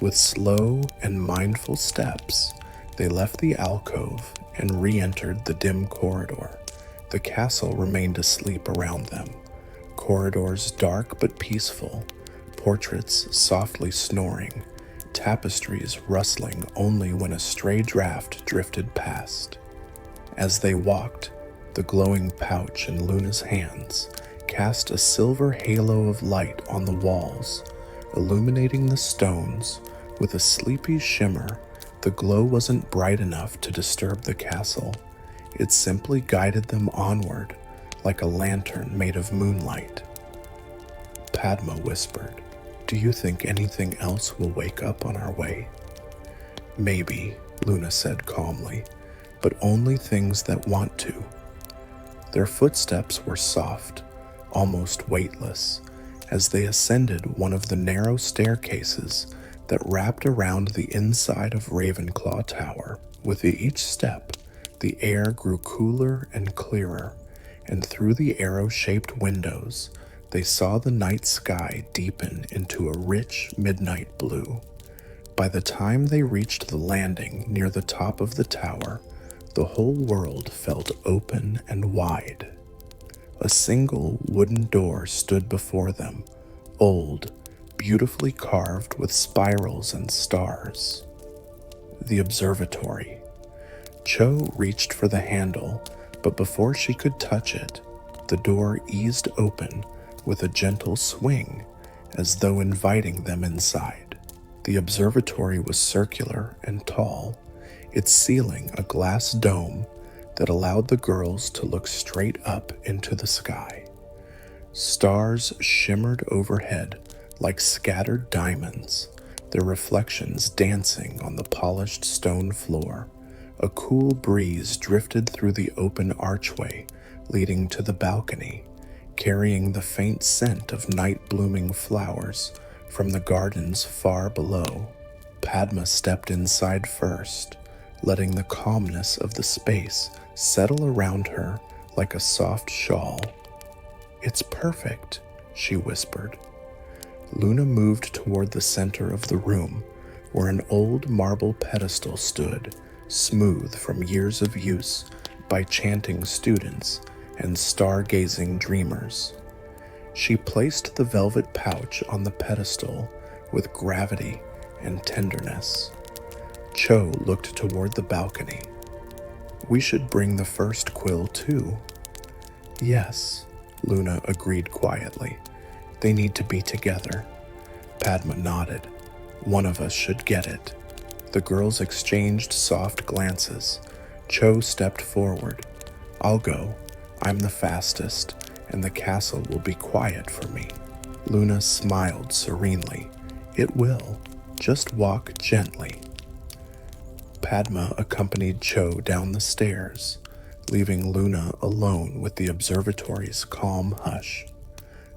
with slow and mindful steps, they left the alcove and re-entered the dim corridor. The castle remained asleep around them, corridors dark but peaceful, portraits softly snoring, tapestries rustling only when a stray draft drifted past. As they walked, the glowing pouch in Luna's hands cast a silver halo of light on the walls, illuminating the stones with a sleepy shimmer. The glow wasn't bright enough to disturb the castle. It simply guided them onward, like a lantern made of moonlight. Padma whispered, "Do you think anything else will wake up on our way?" "Maybe," Luna said calmly. but only things that want to. Their footsteps were soft, almost weightless, as they ascended one of the narrow staircases that wrapped around the inside of Ravenclaw Tower. With each step, the air grew cooler and clearer, and through the arrow-shaped windows, they saw the night sky deepen into a rich midnight blue. By the time they reached the landing near the top of the tower, the whole world felt open and wide. A single wooden door stood before them, old, beautifully carved with spirals and stars. The observatory. Cho reached for the handle, but before she could touch it, the door eased open with a gentle swing, as though inviting them inside. The observatory was circular and tall, its ceiling a glass dome that allowed the girls to look straight up into the sky. Stars shimmered overhead like scattered diamonds, their reflections dancing on the polished stone floor. A cool breeze drifted through the open archway leading to the balcony, carrying the faint scent of night-blooming flowers from the gardens far below. Padma stepped inside first, letting the calmness of the space settle around her like a soft shawl. "It's perfect," she whispered. Luna moved toward the center of the room, where an old marble pedestal stood, smooth from years of use by chanting students and stargazing dreamers. She placed the velvet pouch on the pedestal with gravity and tenderness. Cho looked toward the balcony. "We should bring the first quill too." "Yes," Luna agreed quietly. "They need to be together." Padma nodded. "One of us should get it." The girls exchanged soft glances. Cho stepped forward. "I'll go. I'm the fastest, and the castle will be quiet for me." Luna smiled serenely. "It will. Just walk gently." Padma accompanied Cho down the stairs, leaving Luna alone with the observatory's calm hush.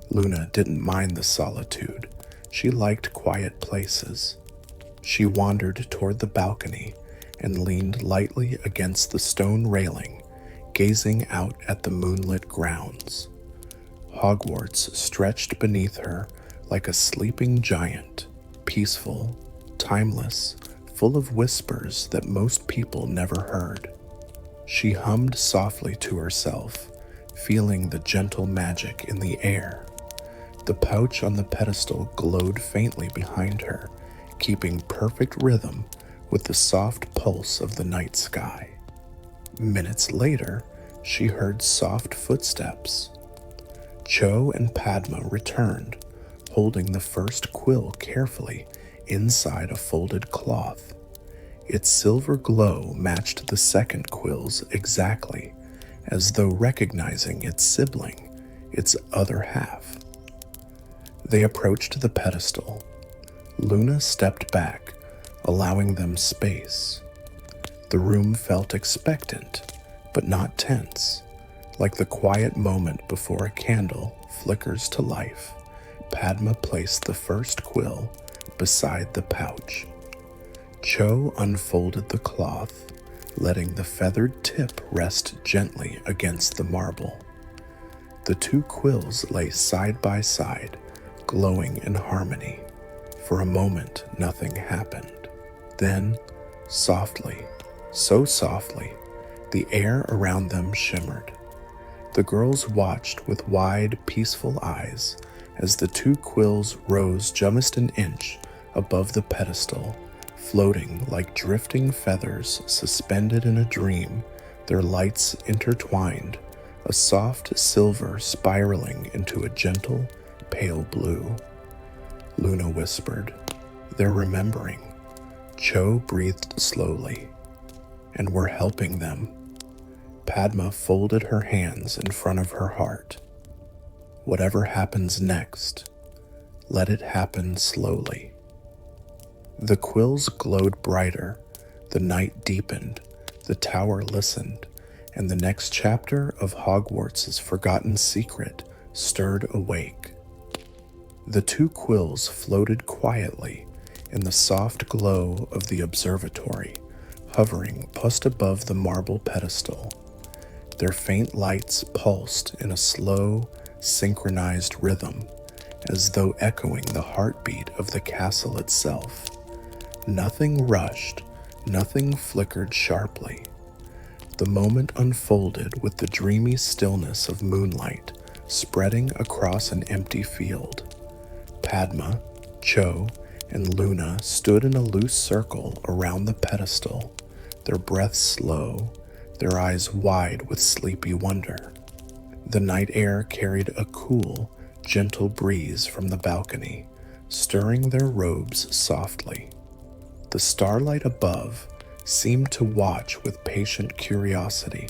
Luna didn't mind the solitude. She liked quiet places. She wandered toward the balcony and leaned lightly against the stone railing, gazing out at the moonlit grounds. Hogwarts stretched beneath her like a sleeping giant, peaceful, timeless, full of whispers that most people never heard. She hummed softly to herself, feeling the gentle magic in the air. The pouch on the pedestal glowed faintly behind her, keeping perfect rhythm with the soft pulse of the night sky. Minutes later, she heard soft footsteps. Cho and Padma returned, holding the first quill carefully inside a folded cloth. Its silver glow matched the second quill's exactly, as though recognizing its sibling, its other half. They approached the pedestal. Luna stepped back, allowing them space. The room felt expectant, but not tense, like the quiet moment before a candle flickers to life. Padma placed the first quill beside the pouch. Cho unfolded the cloth, letting the feathered tip rest gently against the marble. The two quills lay side by side, glowing in harmony. For a moment, nothing happened. Then, softly, so softly, the air around them shimmered. The girls watched with wide, peaceful eyes as the two quills rose just an inch above the pedestal, floating like drifting feathers suspended in a dream, their lights intertwined, a soft silver spiraling into a gentle, pale blue. Luna whispered, "They're remembering." Cho breathed slowly. "And we're helping them." Padma folded her hands in front of her heart. "Whatever happens next, let it happen slowly." The quills glowed brighter, the night deepened, The tower listened, and the next chapter of Hogwarts' forgotten secret stirred awake. The two quills floated quietly in the soft glow of the observatory, hovering just above the marble pedestal. Their faint lights pulsed in a slow, synchronized rhythm, as though echoing the heartbeat of the castle itself. Nothing rushed, nothing flickered sharply. The moment unfolded with the dreamy stillness of moonlight spreading across an empty field. Padma, Cho, and Luna stood in a loose circle around the pedestal, their breaths slow, their eyes wide with sleepy wonder. The night air carried a cool, gentle breeze from the balcony, stirring their robes softly. The starlight above seemed to watch with patient curiosity.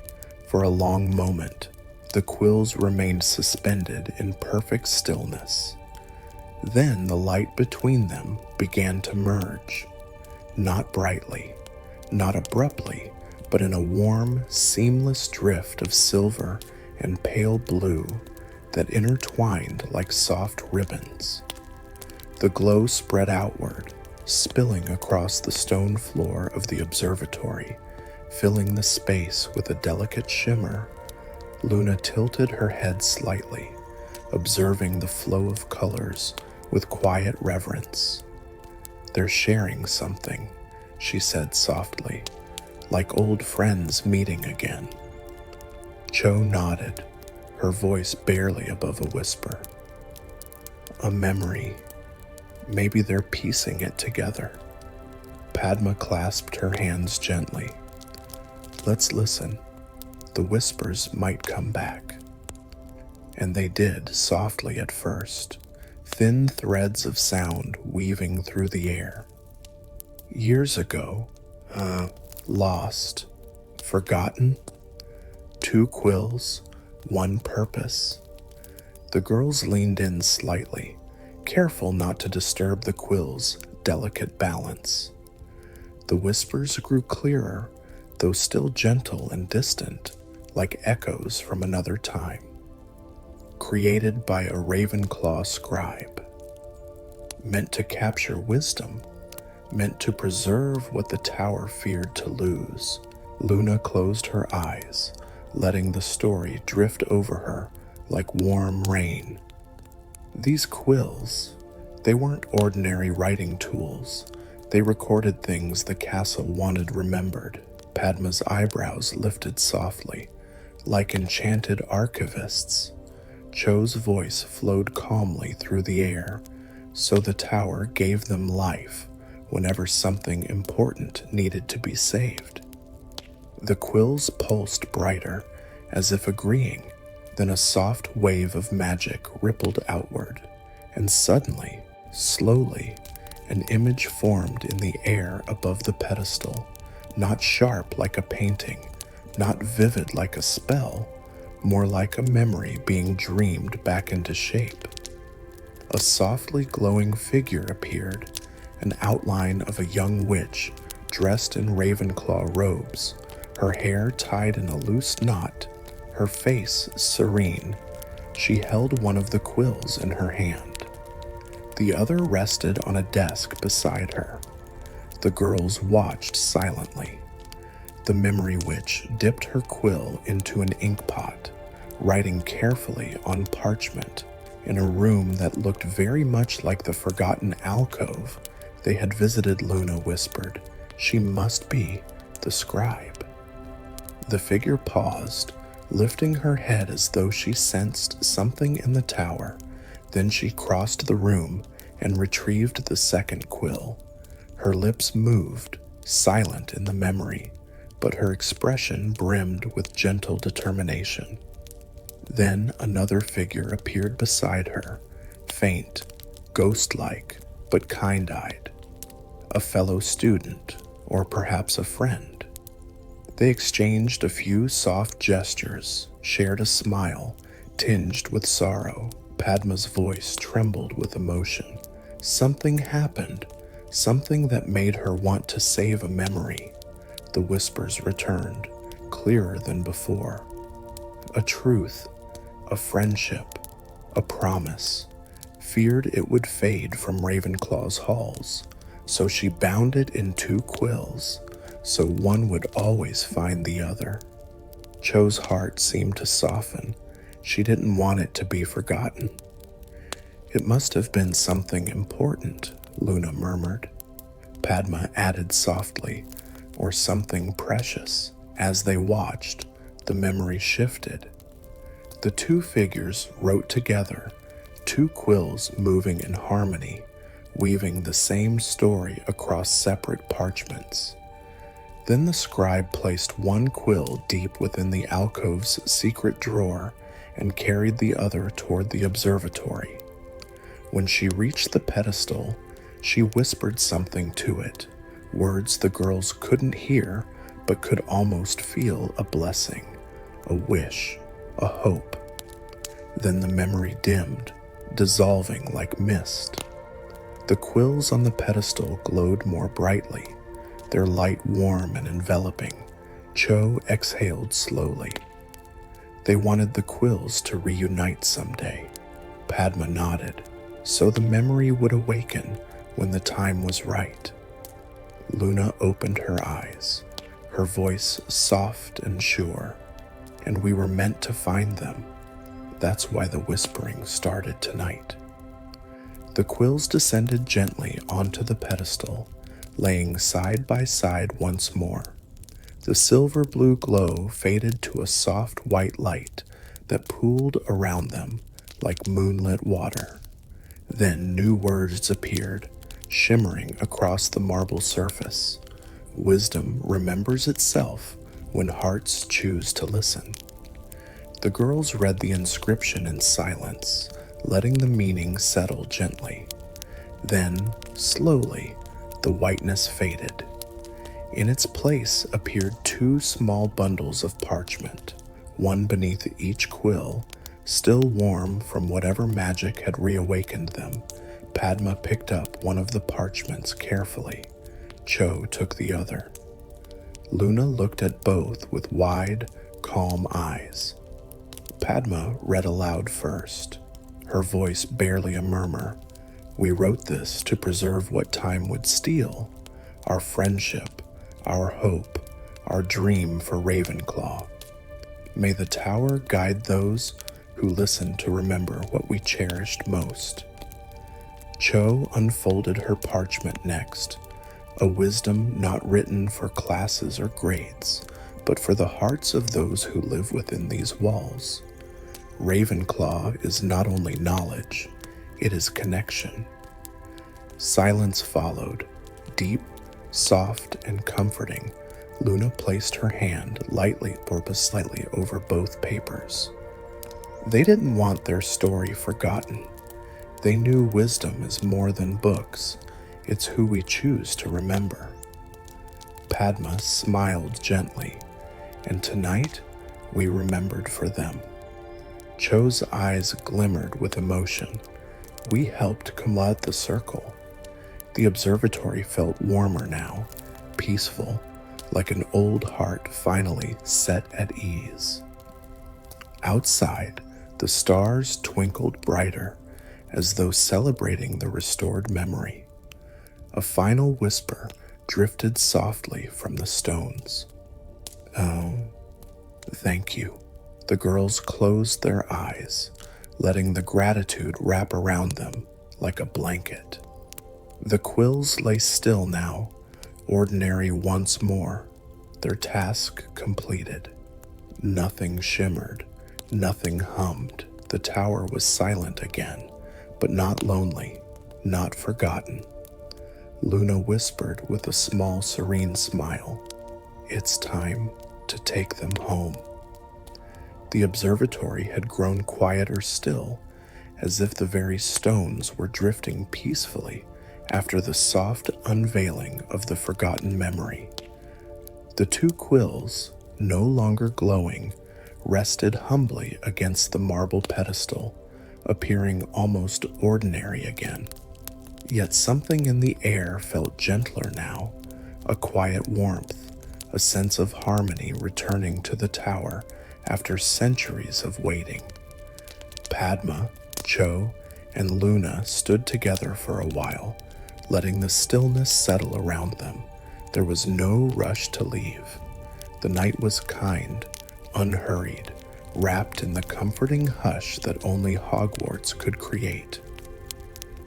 For a long moment, the quills remained suspended in perfect stillness. Then the light between them began to merge, not brightly, not abruptly, but in a warm, seamless drift of silver and pale blue that intertwined like soft ribbons. The glow spread outward, spilling across the stone floor of the observatory, filling the space with a delicate shimmer. Luna tilted her head slightly, observing the flow of colors with quiet reverence. "They're sharing something," she said softly, "like old friends meeting again." Cho nodded, her voice barely above a whisper. "A memory. Maybe they're piecing it together." Padma clasped her hands gently. "Let's listen. The whispers might come back." And they did, softly at first, thin threads of sound weaving through the air. "Years ago, lost, forgotten, two quills, one purpose." The girls leaned in slightly, careful not to disturb the quill's delicate balance. The whispers grew clearer, though still gentle and distant, like echoes from another time. Created by a Ravenclaw scribe. Meant to capture wisdom, meant to preserve what the tower feared to lose. Luna closed her eyes, letting the story drift over her like warm rain. These quills, they weren't ordinary writing tools. They recorded things the castle wanted remembered. Padma's eyebrows lifted softly, like enchanted archivists. Cho's voice flowed calmly through the air, so the tower gave them life whenever something important needed to be saved. The quills pulsed brighter, as if agreeing. Then a soft wave of magic rippled outward, and suddenly, slowly, an image formed in the air above the pedestal, not sharp like a painting, not vivid like a spell, more like a memory being dreamed back into shape. A softly glowing figure appeared, an outline of a young witch dressed in Ravenclaw robes, her hair tied in a loose knot, her face serene. She held one of the quills in her hand. The other rested on a desk beside her. The girls watched silently. The memory witch dipped her quill into an ink pot, writing carefully on parchment in a room that looked very much like the forgotten alcove they had visited. Luna whispered, "She must be the scribe." The figure paused, lifting her head as though she sensed something in the tower. Then she crossed the room and retrieved the second quill. Her lips moved, silent in the memory, but her expression brimmed with gentle determination. Then another figure appeared beside her, faint, ghost-like, but kind-eyed. A fellow student, or perhaps a friend. They exchanged a few soft gestures, shared a smile, tinged with sorrow. Padma's voice trembled with emotion. Something happened, something that made her want to save a memory. The whispers returned, clearer than before. A truth, a friendship, a promise. Feared it would fade from Ravenclaw's halls, so she bound it in 2 quills, so one would always find the other. Cho's heart seemed to soften. She didn't want it to be forgotten. It must have been something important, Luna murmured. Padma added softly, or something precious. As they watched, the memory shifted. The 2 figures wrote together, 2 quills moving in harmony, weaving the same story across separate parchments. Then the scribe placed 1 quill deep within the alcove's secret drawer and carried the other toward the observatory. When she reached the pedestal, she whispered something to it, words the girls couldn't hear but could almost feel: a blessing, a wish, a hope. Then the memory dimmed, dissolving like mist. The quills on the pedestal glowed more brightly, their light warm and enveloping. Cho exhaled slowly. They wanted the quills to reunite someday. Padma nodded, so the memory would awaken when the time was right. Luna opened her eyes, her voice soft and sure. And we were meant to find them. That's why the whispering started tonight. The quills descended gently onto the pedestal, laying side by side once more. The silver blue glow faded to a soft white light that pooled around them like moonlit water. Then new words appeared, shimmering across the marble surface. Wisdom remembers itself when hearts choose to listen. The girls read the inscription in silence, letting the meaning settle gently. Then, slowly, the whiteness faded. In its place appeared 2 small bundles of parchment, one beneath each quill, still warm from whatever magic had reawakened them. Padma picked up one of the parchments carefully. Cho took the other. Luna looked at both with wide, calm eyes. Padma read aloud first, her voice barely a murmur. We wrote this to preserve what time would steal, our friendship, our hope, our dream for Ravenclaw. May the tower guide those who listen to remember what we cherished most. Cho unfolded her parchment next, a wisdom not written for classes or grades, but for the hearts of those who live within these walls. Ravenclaw is not only knowledge, it is connection. Silence followed, deep, soft, and comforting. Luna placed her hand lightly but slightly over both papers. They didn't want their story forgotten. They knew wisdom is more than books. It's who we choose to remember. Padma smiled gently, and tonight we remembered for them. Cho's eyes glimmered with emotion. We helped complete the circle. The observatory felt warmer now, peaceful, like an old heart finally set at ease. Outside, the stars twinkled brighter, as though celebrating the restored memory. A final whisper drifted softly from the stones. Oh, thank you. The girls closed their eyes, letting the gratitude wrap around them like a blanket. The quills lay still now, ordinary once more, their task completed. Nothing shimmered, nothing hummed. The tower was silent again, but not lonely, not forgotten. Luna whispered with a small, serene smile, "It's time to take them home." The observatory had grown quieter still, as if the very stones were drifting peacefully after the soft unveiling of the forgotten memory. The 2 quills, no longer glowing, rested humbly against the marble pedestal, appearing almost ordinary again. Yet something in the air felt gentler now, a quiet warmth, a sense of harmony returning to the tower after centuries of waiting. Padma, Cho, and Luna stood together for a while, letting the stillness settle around them. There was no rush to leave. The night was kind, unhurried, wrapped in the comforting hush that only Hogwarts could create.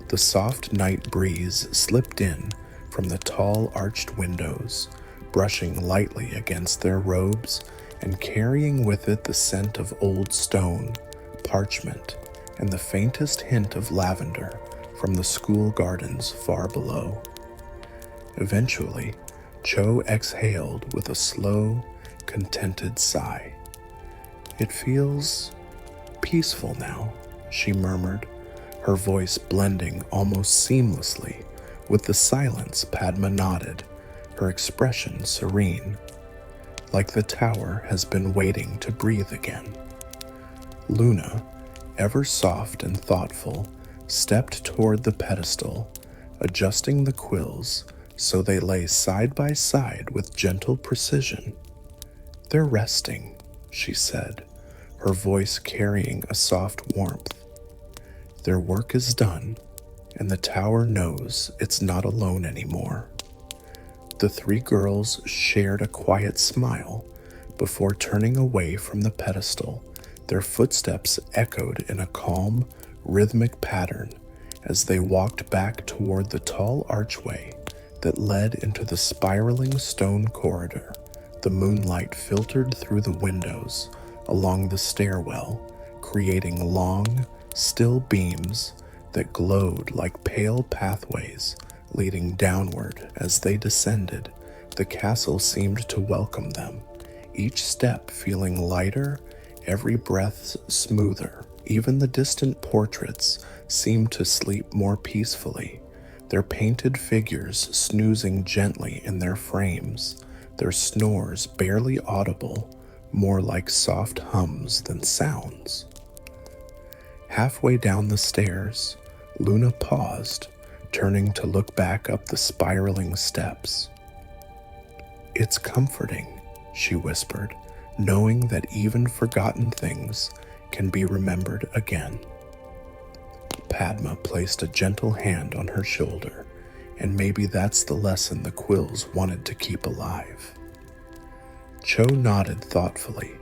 The soft night breeze slipped in from the tall arched windows, brushing lightly against their robes and carrying with it the scent of old stone, parchment, and the faintest hint of lavender from the school gardens far below. Eventually, Cho exhaled with a slow, contented sigh. "It feels peaceful now," she murmured, her voice blending almost seamlessly with the silence. Padma nodded, her expression serene, like the tower has been waiting to breathe again. Luna, ever soft and thoughtful, stepped toward the pedestal, adjusting the quills so they lay side by side with gentle precision. "They're resting," she said, her voice carrying a soft warmth. "Their work is done, and the tower knows it's not alone anymore." The three girls shared a quiet smile before turning away from the pedestal. Their footsteps echoed in a calm, rhythmic pattern as they walked back toward the tall archway that led into the spiraling stone corridor. The moonlight filtered through the windows along the stairwell, creating long, still beams that glowed like pale pathways leading downward. As they descended, the castle seemed to welcome them, each step feeling lighter, every breath smoother. Even the distant portraits seemed to sleep more peacefully, their painted figures snoozing gently in their frames, their snores barely audible, more like soft hums than sounds. Halfway down the stairs, Luna paused, turning to look back up the spiraling steps. "It's comforting," she whispered, knowing that even forgotten things can be remembered again. Padma placed a gentle hand on her shoulder, and maybe that's the lesson the quills wanted to keep alive. Cho nodded thoughtfully.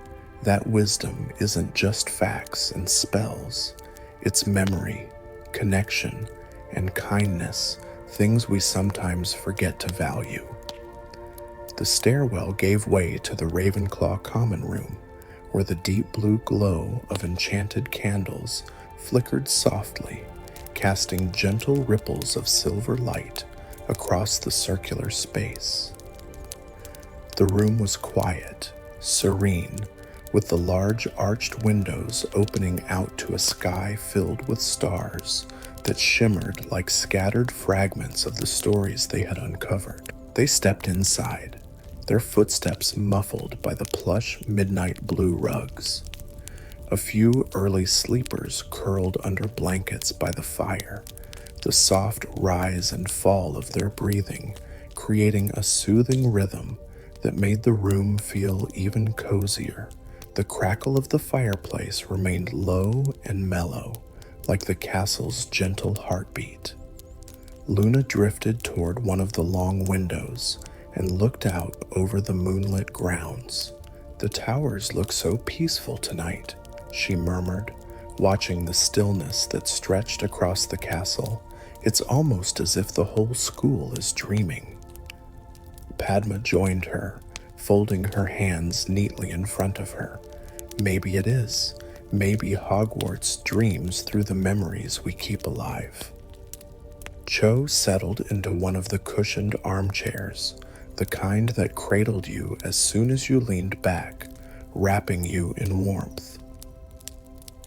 That wisdom isn't just facts and spells. It's memory, connection, and kindness, things we sometimes forget to value. The stairwell gave way to the Ravenclaw common room, where the deep blue glow of enchanted candles flickered softly, casting gentle ripples of silver light across the circular space. The room was quiet, serene, with the large arched windows opening out to a sky filled with stars that shimmered like scattered fragments of the stories they had uncovered. They stepped inside, their footsteps muffled by the plush midnight blue rugs. A few early sleepers curled under blankets by the fire, the soft rise and fall of their breathing creating a soothing rhythm that made the room feel even cozier. The crackle of the fireplace remained low and mellow, like the castle's gentle heartbeat. Luna drifted toward one of the long windows and looked out over the moonlit grounds. "The towers look so peaceful tonight," she murmured, watching the stillness that stretched across the castle. "It's almost as if the whole school is dreaming." Padma joined her, folding her hands neatly in front of her. "Maybe it is. Maybe Hogwarts dreams through the memories we keep alive." Cho settled into one of the cushioned armchairs, the kind that cradled you as soon as you leaned back, wrapping you in warmth.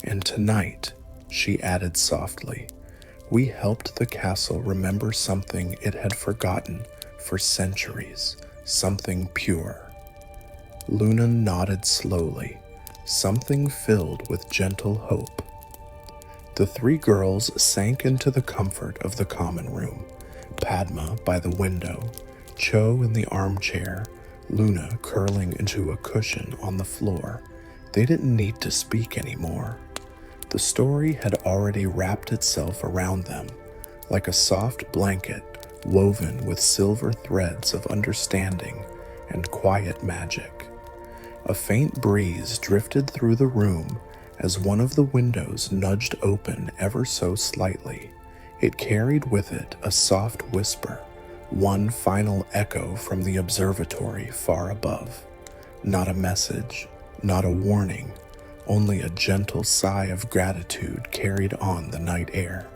"And tonight," she added softly, "we helped the castle remember something it had forgotten for centuries, something pure." Luna nodded slowly, something filled with gentle hope. The three girls sank into the comfort of the common room, Padma by the window, Cho in the armchair, Luna curling into a cushion on the floor. They didn't need to speak anymore. The story had already wrapped itself around them, like a soft blanket woven with silver threads of understanding and quiet magic. A faint breeze drifted through the room as one of the windows nudged open ever so slightly. It carried with it a soft whisper, one final echo from the observatory far above. Not a message, not a warning, only a gentle sigh of gratitude carried on the night air.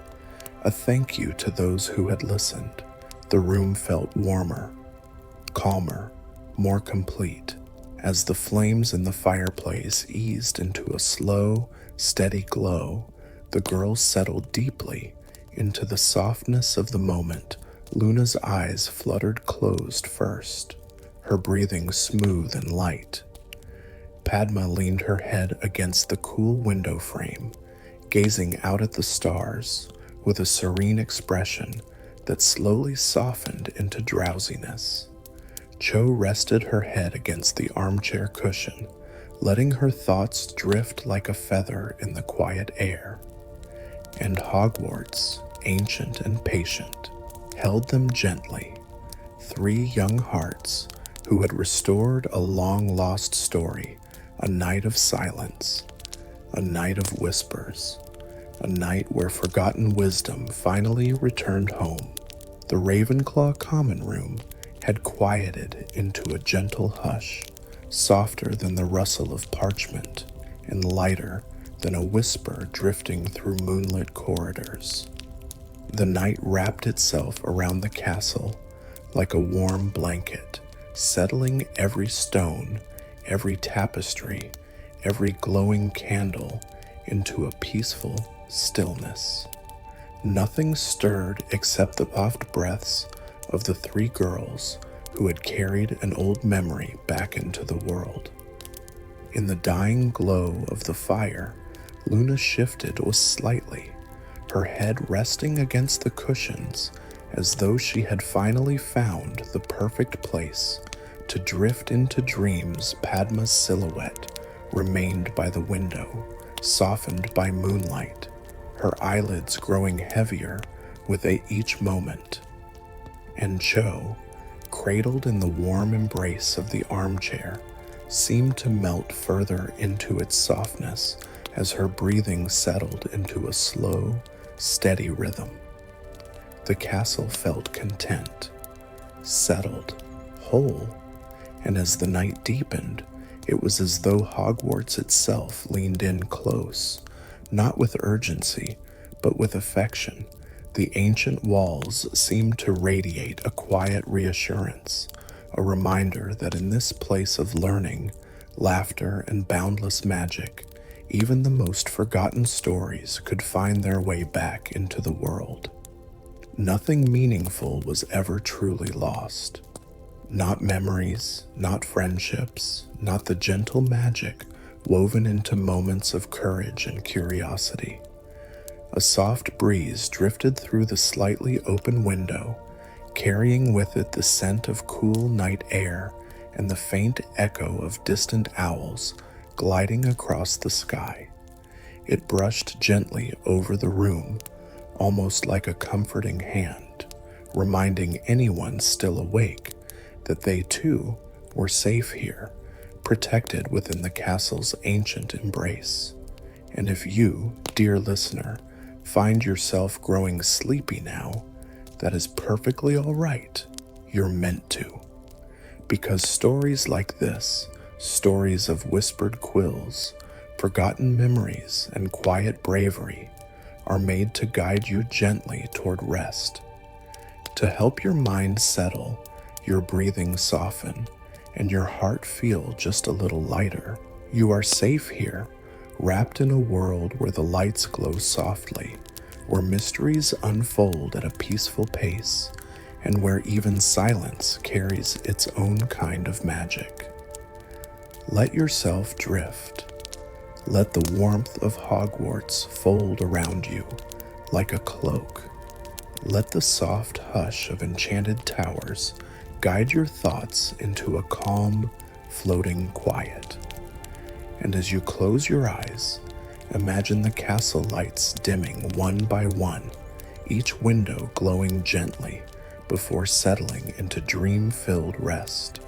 A thank you to those who had listened. The room felt warmer, calmer, more complete, as the flames in the fireplace eased into a slow, steady glow. The girls settled deeply into the softness of the moment. Luna's eyes fluttered closed first, her breathing smooth and light. Padma leaned her head against the cool window frame, gazing out at the stars with a serene expression that slowly softened into drowsiness. Cho rested her head against the armchair cushion, letting her thoughts drift like a feather in the quiet air. And Hogwarts, ancient and patient, held them gently, three young hearts who had restored a long-lost story, a night of silence, a night of whispers, a night where forgotten wisdom finally returned home. The Ravenclaw common room had quieted into a gentle hush, softer than the rustle of parchment and lighter than a whisper drifting through moonlit corridors. The night wrapped itself around the castle like a warm blanket, settling every stone, every tapestry, every glowing candle into a peaceful stillness. Nothing stirred except the soft breaths of the three girls who had carried an old memory back into the world. In the dying glow of the fire, Luna shifted slightly, her head resting against the cushions as though she had finally found the perfect place to drift into dreams. Padma's silhouette remained by the window, softened by moonlight, her eyelids growing heavier with each moment. And Cho, cradled in the warm embrace of the armchair, seemed to melt further into its softness as her breathing settled into a slow, steady rhythm. The castle felt content, settled, whole, and as the night deepened, it was as though Hogwarts itself leaned in close, not with urgency, but with affection. The ancient walls seemed to radiate a quiet reassurance, a reminder that in this place of learning, laughter, and boundless magic, even the most forgotten stories could find their way back into the world. Nothing meaningful was ever truly lost. Not memories, not friendships, not the gentle magic woven into moments of courage and curiosity. A soft breeze drifted through the slightly open window, carrying with it the scent of cool night air and the faint echo of distant owls gliding across the sky. It brushed gently over the room, almost like a comforting hand, reminding anyone still awake that they too were safe here, protected within the castle's ancient embrace. And if you, dear listener, find yourself growing sleepy now, that is perfectly all right. You're meant to. Because stories like this, stories of whispered quills, forgotten memories, and quiet bravery, are made to guide you gently toward rest. To help your mind settle, your breathing soften, and your heart feel just a little lighter. You are safe here, wrapped in a world where the lights glow softly, where mysteries unfold at a peaceful pace, and where even silence carries its own kind of magic. Let yourself drift. Let the warmth of Hogwarts fold around you like a cloak. Let the soft hush of enchanted towers Guide your thoughts into a calm, floating quiet. And as you close your eyes, imagine the castle lights dimming one by one, each window glowing gently before settling into dream-filled rest.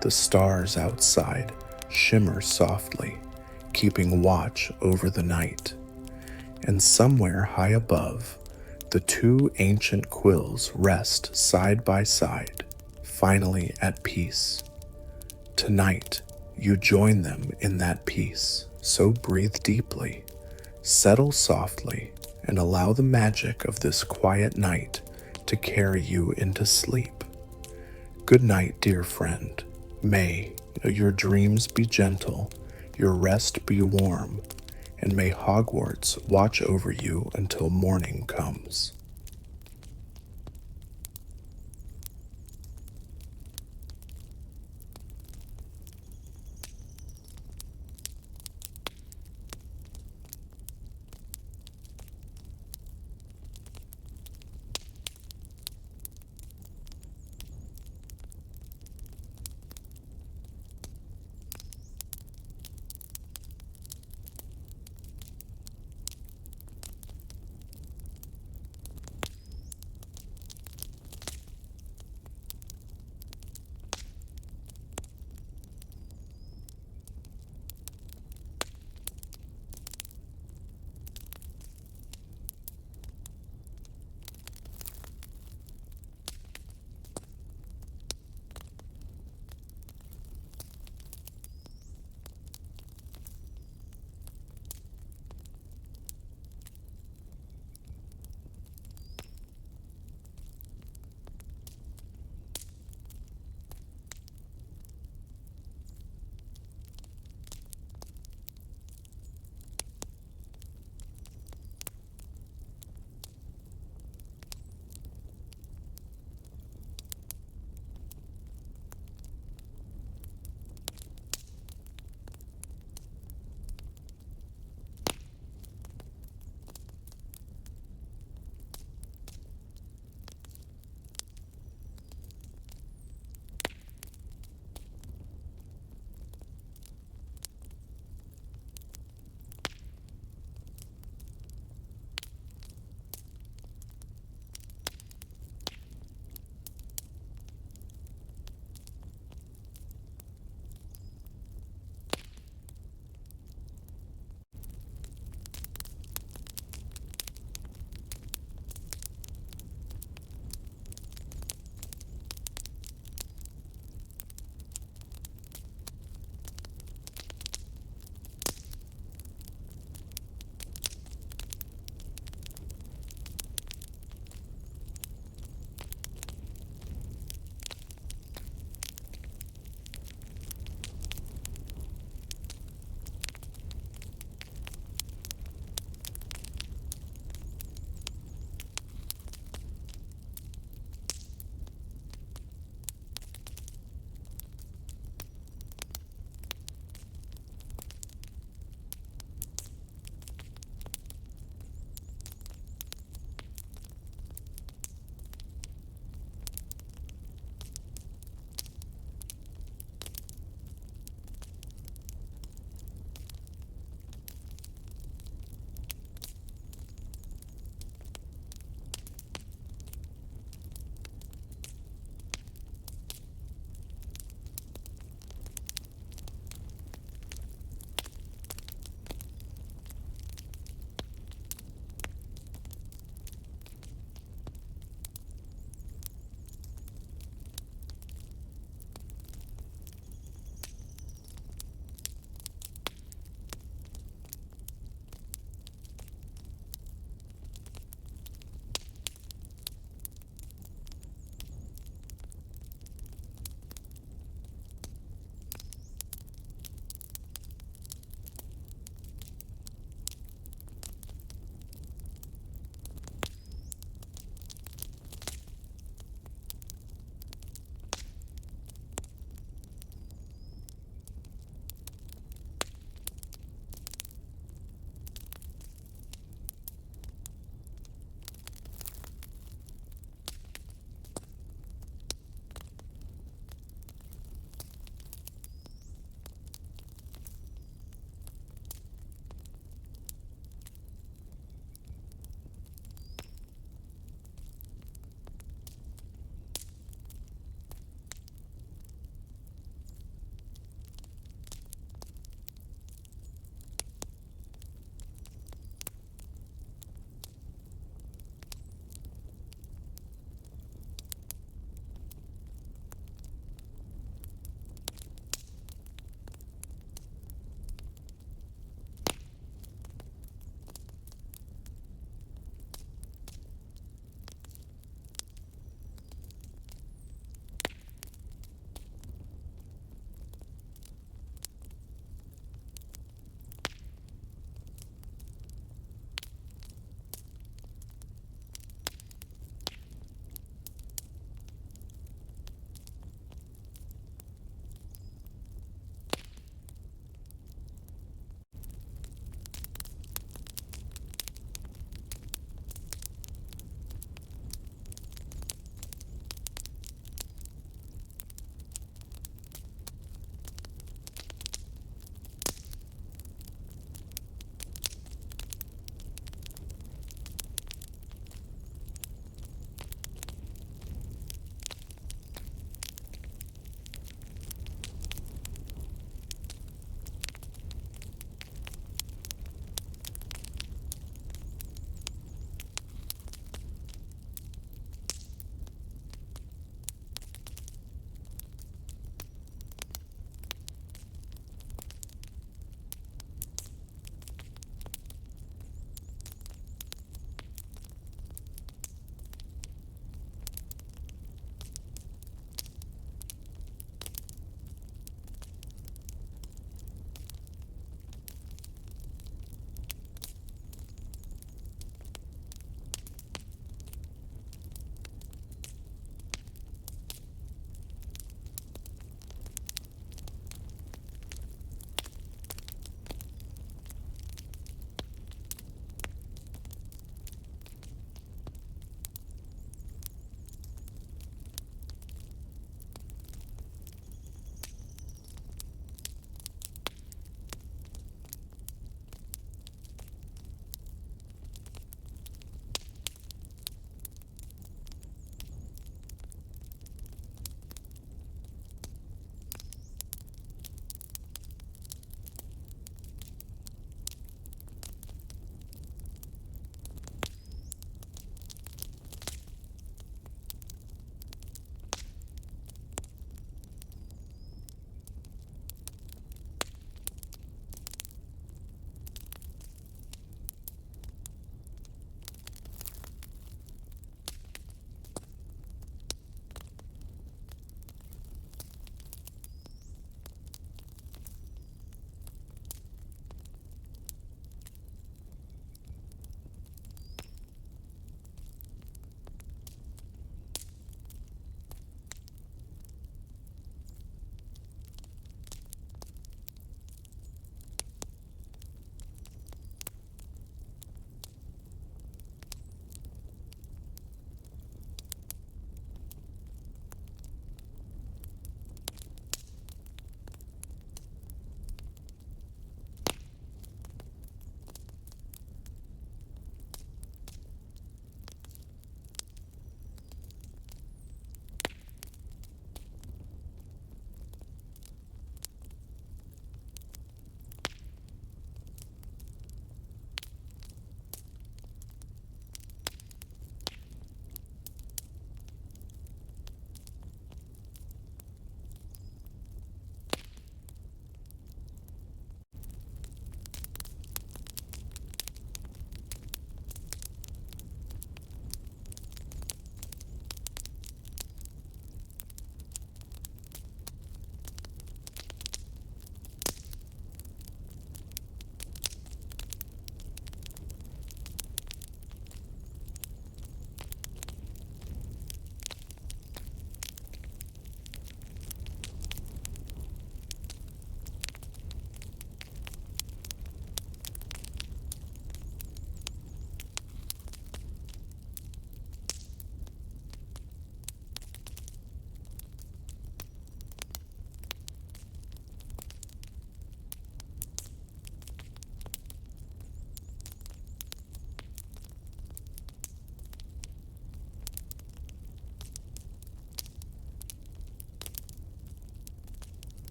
The stars outside shimmer softly, keeping watch over the night. And somewhere high above, the two ancient quills rest side by side, finally at peace. Tonight, you join them in that peace, so breathe deeply, settle softly, and allow the magic of this quiet night to carry you into sleep. Good night, dear friend. May your dreams be gentle, your rest be warm, and may Hogwarts watch over you until morning comes.